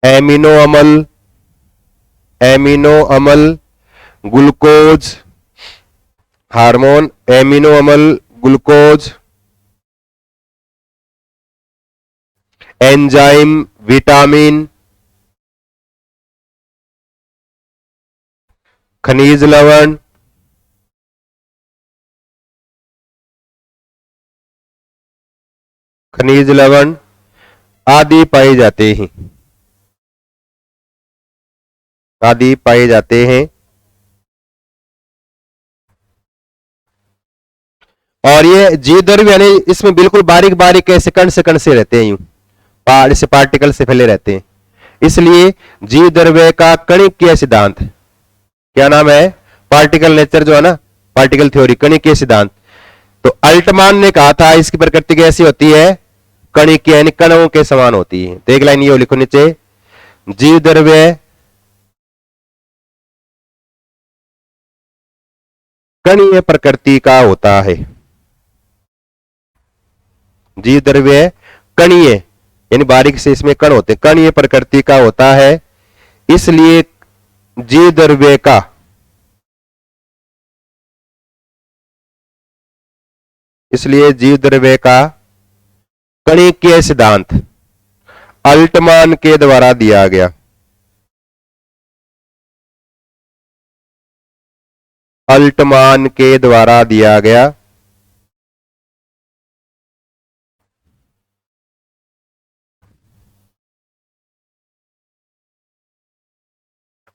एमिनो अम्ल, ग्लूकोज, हार्मोन, एमिनो अम्ल, ग्लूकोज, एंजाइम विटामिन, खनिज लवण, खनिज लवण आदि पाए जाते हैं, आदि पाए जाते हैं। और ये जीव द्रव्य यानी इसमें बिल्कुल बारीक बारीक ऐसे कण से रहते हैं, यूं पहाड़ से पार्टिकल से फैले रहते हैं। इसलिए जीव द्रव्य का कणिकीय सिद्धांत, क्या नाम है, पार्टिकल नेचर जो है ना, पार्टिकल थ्योरी, कणिकीय सिद्धांत। तो अल्टमान ने कहा था इसकी प्रकृति कैसी होती है, कणिकीय यानी कणों के समान होती है। तो एक लाइन ये लिखो नीचे, जीव द्रव्य कणीय प्रकृति का होता है। जीव द्रव्य कणीय यानी बारीक से इसमें कण होते हैं, कणीय प्रकृति का होता है। इसलिए जीव द्रव्य का कणिकीय सिद्धांत अल्टमान के द्वारा दिया गया। अल्टमान के द्वारा दिया गया।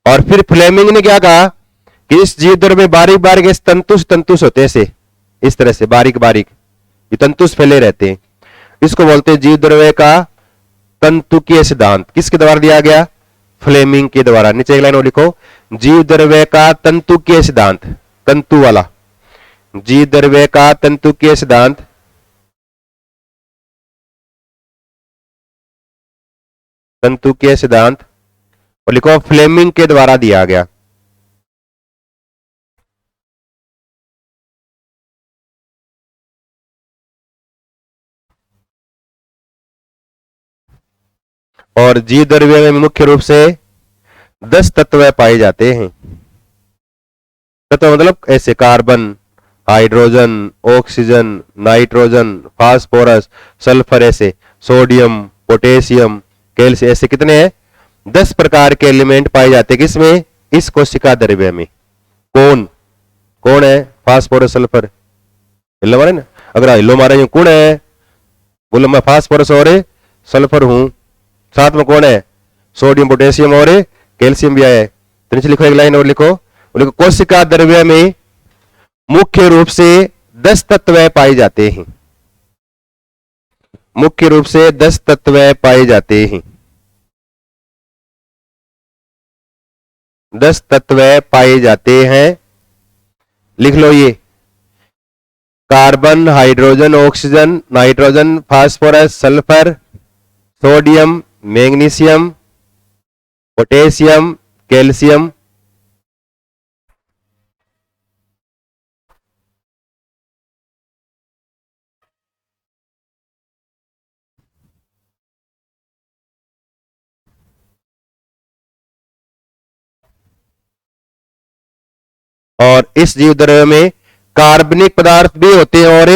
और फिर फ्लेमिंग ने क्या कहा कि इस जीव द्रव्य में बारीक बारीक तंतुष होते हैं, इस तरह से बारीक बारीक ये तंतुष फैले रहते हैं। इसको बोलते हैं जीव द्रव्य का तंतुकीय सिद्धांत। किसके द्वारा दिया गया, फ्लेमिंग के द्वारा। नीचे एक लाइन और लिखो, जीव द्रव्य का तंतुकीय सिद्धांत, तंतु वाला, जीव द्रव्य का तंतुकीय सिद्धांत और लिखो फ्लेमिंग के द्वारा दिया गया। और जीव द्रव्य में मुख्य रूप से 10 तत्व पाए जाते हैं। तत्व मतलब ऐसे carbon, hydrogen, oxygen, nitrogen, phosphorus, sulphur, ऐसे सोडियम, पोटेशियम, कैल्शियम, ऐसे कितने हैं, 10 प्रकार के एलिमेंट पाए जाते हैं। किसमें, इस कोशिका द्रव्य में। कौन कौन है, फास्फोरस, सल्फर, हिलो मारे ना, अगर हिलो मारे कौन है, बोलो मैं फास्फोरस और सल्फर हूं, साथ में कौन है, सोडियम, पोटेशियम और कैल्शियम भी आया है। तो नीचे लिखो, एक लाइन और लिखो, कोशिका द्रव्य में मुख्य रूप से 10 तत्व पाए जाते हैं। मुख्य रूप से 10 तत्व पाए जाते हैं। 10 तत्व पाए जाते हैं। लिख लो ये, carbon, hydrogen, oxygen, nitrogen, phosphorus, sulphur, sodium, magnesium, potassium, calcium. और इस जीव द्रव्य में कार्बनिक पदार्थ भी होते हैं और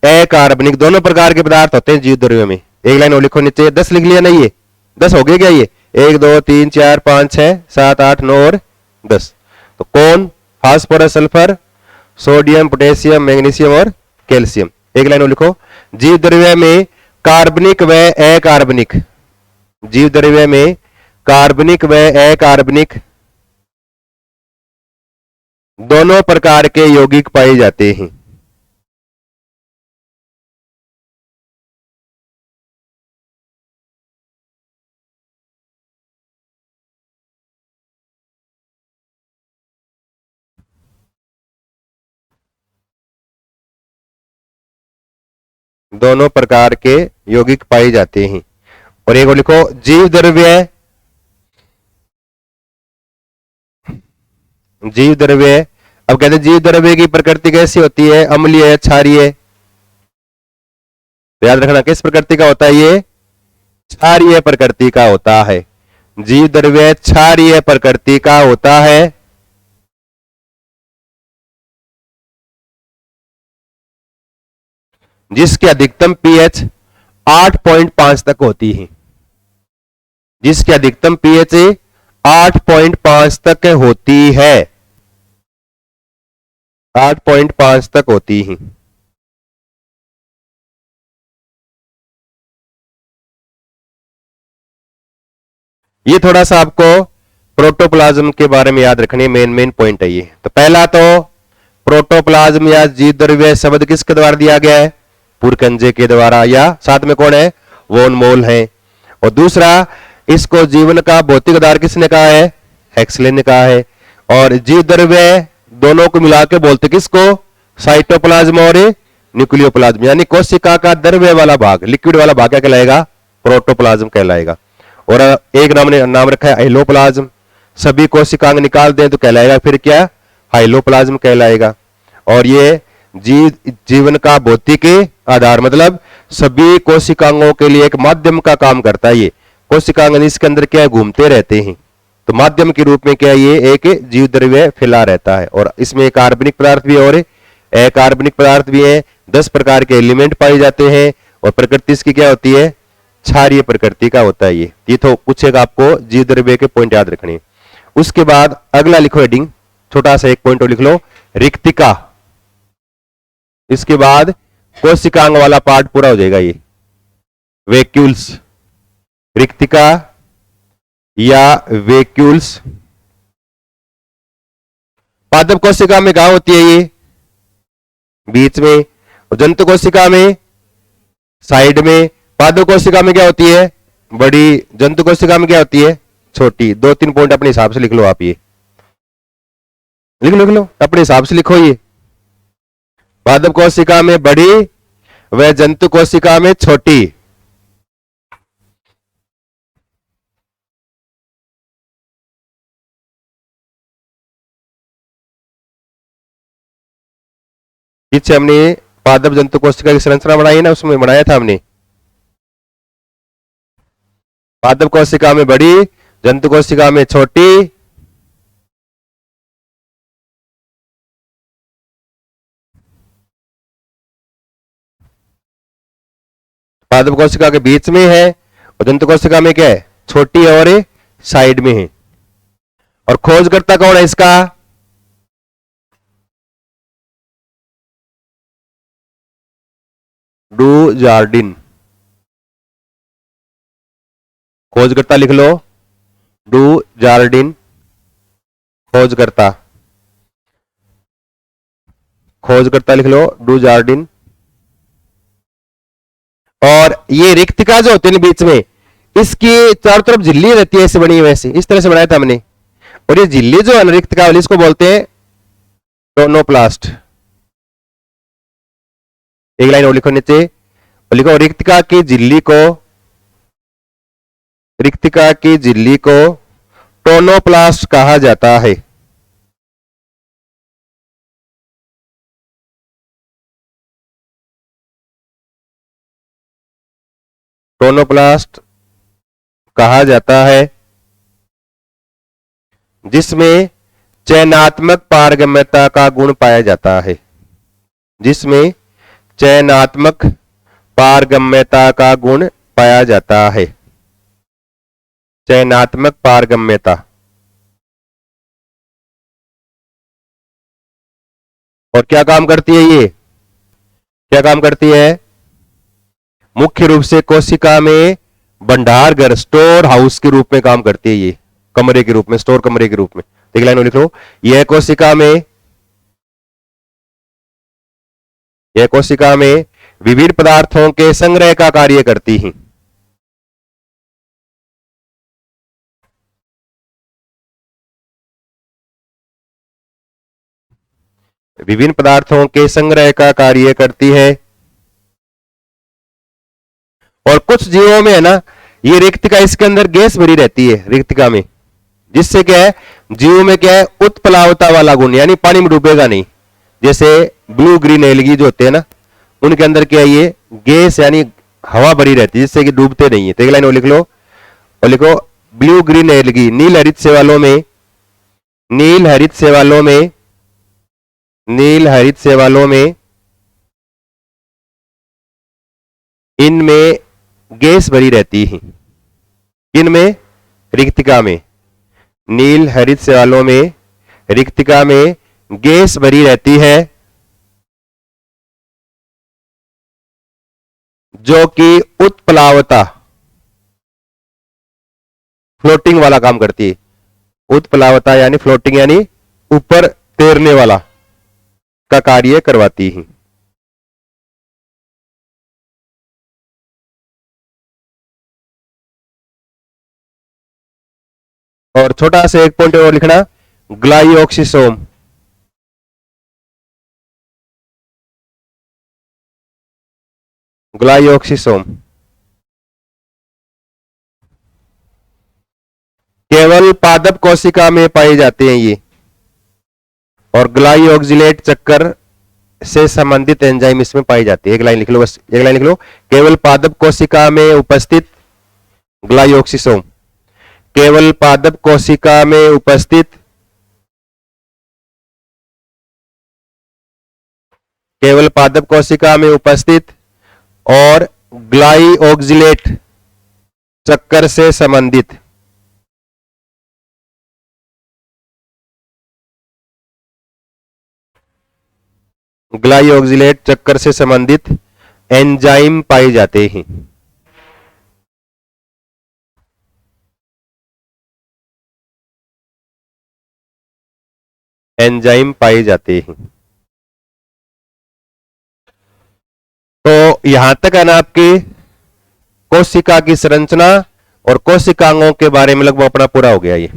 अकार्बनिक, दोनों प्रकार के पदार्थ होते हैं जीव द्रव्य में। एक लाइन और लिखो नीचे, 10 लिख लिया ना, ये 10 हो गए क्या, ये 1 2 3 4 5 6 7 8 9 और 10। तो कौन, phosphorus, sulphur, sodium, potassium, magnesium और कैल्शियम। एक लाइन और लिखो, जीव द्रव्य में कार्बनिक व अकार्बनिक, जीव द्रव्य में कार्बनिक व अकार्बनिक दोनों प्रकार के यौगिक पाए जाते हैं। दोनों प्रकार के यौगिक पाए जाते हैं। और एक और लिखो, जीव द्रव्य अब कहते हैं जीव द्रव्य की प्रकृति कैसी होती है, अम्लीय, क्षारीय। तो याद रखना किस प्रकृति का होता है, ये क्षारीय प्रकृति का होता है। जीव द्रव्य क्षारीय प्रकृति का होता है। जिसकी अधिकतम पीएच 8.5 तक होती है। जिसकी अधिकतम पीएच 8.5 तक होती है, 8.5 तक होती है। ये थोड़ा सा आपको प्रोटोप्लाज्म के बारे में याद रखने मेन पॉइंट है ये। तो पहला तो प्रोटोप्लाज्म या जीव द्रव्य शब्द किसके द्वारा दिया गया है? पुरकंजे के द्वारा, या साथ में कौन है? वोन मोल है। और दूसरा, इसको जीवन का भौतिक आधार किसने कहा है? हेक्सले ने कहा है। और जीव द्रव्य दोनों को मिला के बोलते किसको? साइटोप्लाज्म और न्यूक्लियोप्लाज्म, यानी कोशिका का द्रव्य वाला भाग, लिक्विड वाला भाग क्या कहलाएगा? प्रोटोप्लाज्म कहलाएगा। और एक नाम रखा है हाइलोप्लाज्म, सभी कोशिकांग निकाल दें तो कहलाएगा फिर क्या? हाइलोप्लाज्म कहलाएगा। और ये जीवन का भौतिक आधार, मतलब सभी कोशिकांगों के लिए एक माध्यम का काम करता है। ये कोशिकांग इसके अंदर क्या घूमते रहते हैं, तो माध्यम के रूप में क्या ये एक जीव द्रव्य फैला रहता है। और इसमें कार्बनिक पदार्थ भी और अकार्बनिक पदार्थ भी है। 10 प्रकार के एलिमेंट पाए जाते हैं। और प्रकृति इसकी क्या होती है? क्षारीय प्रकृति का होता है। ये तो कुछ एक आपको जीव द्रव्य के पॉइंट याद रखने। उसके बाद अगला लिखो हेडिंग, छोटा सा एक पॉइंट और लिख लो, रिक्तिका। इसके बाद कोशिकांग वाला पार्ट पूरा हो जाएगा। ये वैक्यूल्स, रिक्तिका या वैक्यूल्स पादप कोशिका में कहां होती है? ये बीच में। और जंतु कोशिका में साइड में। पादप कोशिका में क्या होती है? बड़ी। जंतु कोशिका में क्या होती है? छोटी। 2-3 पॉइंट अपने हिसाब से लिख लो आप। ये लिख लो अपने हिसाब से लिखो। ये पादप कोशिका में बड़ी व जंतु कोशिका में छोटी। पीछे हमने पादप जंतु कोशिका की संरचना बनाई है ना, उसमें बनाया था हमने। पादप कोशिका में बड़ी, जंतु कोशिका में छोटी। पादप कोशिका के बीच में है और जंतु कोशिका में क्या है? छोटी और साइड में है। और खोजकर्ता कौन है इसका? Dujardin. खोजकर्ता लिख लो, डू जार्डिन खोजकर्ता। खोजकर्ता लिख लो, डू जार्डिन। और ये रिक्तिका जो होती है बीच में, इसकी चारों तरफ झिल्ली रहती है, ऐसे बनी हुई, वैसे इस तरह से बनाया था हमने। और ये झिल्ली जो है ना रिक्तिका वाली, इसको बोलते हैं टोनोप्लास्ट। एक लाइन और लिखो नीचे, लिखो रिक्तिका की झिल्ली को टोनोप्लास्ट कहा जाता है। टोनोप्लास्ट कहा जाता है जिसमें चयनात्मक पारगम्यता का गुण पाया जाता है। जिसमें चयनात्मक पारगम्यता का गुण पाया जाता है। चयनात्मक पारगम्यता। और क्या काम करती है ये? क्या काम करती है? मुख्य रूप से कोशिका में भंडार घर, स्टोर हाउस के रूप में काम करती है। ये कमरे के रूप में, स्टोर कमरे के रूप में। एक लाइन लिख लो, यह कोशिका में विभिन्न पदार्थों के संग्रह का कार्य करती है। विभिन्न पदार्थों के संग्रह का कार्य करती है। और कुछ जीवों में है ना, ये रिक्तिका, इसके अंदर गैस भरी रहती है रिक्तिका में, जिससे क्या है, जीव में क्या है, उत्प्लावता वाला गुण, यानी पानी में डूबेगा नहीं। जैसे ब्लू ग्रीन एल्गी जो होते हैं ना, उनके अंदर क्या है, ये गैस यानी हवा भरी रहती है, जिससे कि डूबते नहीं है। तो एक लाइन और लिख लो, और लिखो ब्लू ग्रीन एल्गी, नील हरित शैवालों में, नील हरित शैवालों में इनमें गैस भरी रहती है। इनमें रिक्तिका में, नील हरित शैवालों में रिक्तिका में गैस भरी रहती है जो कि उत्प्लावता, फ्लोटिंग वाला काम करती है। उत्प्लावता यानी फ्लोटिंग यानी ऊपर तैरने वाला का कार्य करवाती है। और छोटा सा एक पॉइंट और लिखना, ग्लाइऑक्सिसोम, ग्लाइऑक्सिसोम केवल पादप कोशिका में पाए जाते हैं ये, और ग्लाइऑक्सिलेट चक्कर से संबंधित एंजाइम इसमें पाई जाती है। एक लाइन लिख लो, बस एक लाइन लिख लो, केवल पादप कोशिका में उपस्थित ग्लाइऑक्सिसोम, केवल पादप कोशिका में उपस्थित, केवल पादप कोशिका में उपस्थित और ग्लाइऑक्सिलेट चक्कर से संबंधित ग्लाइऑक्सिलेट चक्कर से संबंधित एंजाइम पाए जाते हैं। एंजाइम पाए जाते हैं। तो यहां तक है ना आपकी कोशिका की संरचना और कोशिकांगों के बारे में लगभग अपना पूरा हो गया। ये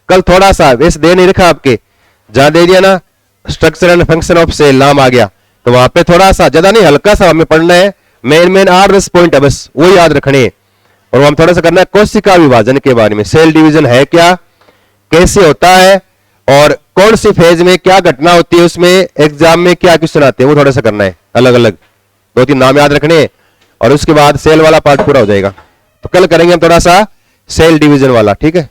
कल थोड़ा सा वैसे दे नहीं रखा आपके, जहां दे दिया ना structure and function of cell नाम आ गया, तो वहां पे थोड़ा सा, ज्यादा नहीं हल्का सा हमें पढ़ना है, मेन 8-10 पॉइंट है बस, वो याद रखने हैं। और हम थोड़ा सा करना है कोशिका विभाजन के बारे में, सेल डिवीजन है क्या, कैसे होता है, और कौन सी फेज में क्या घटना होती है, उसमें एग्जाम में क्या क्वेश्चन आते हैं, वो थोड़ा सा करना है अलग अलग, 2-3 नाम याद रखने हैं। और उसके बाद सेल वाला पार्ट पूरा हो जाएगा। तो कल करेंगे हम थोड़ा सा सेल डिवीजन वाला, ठीक है।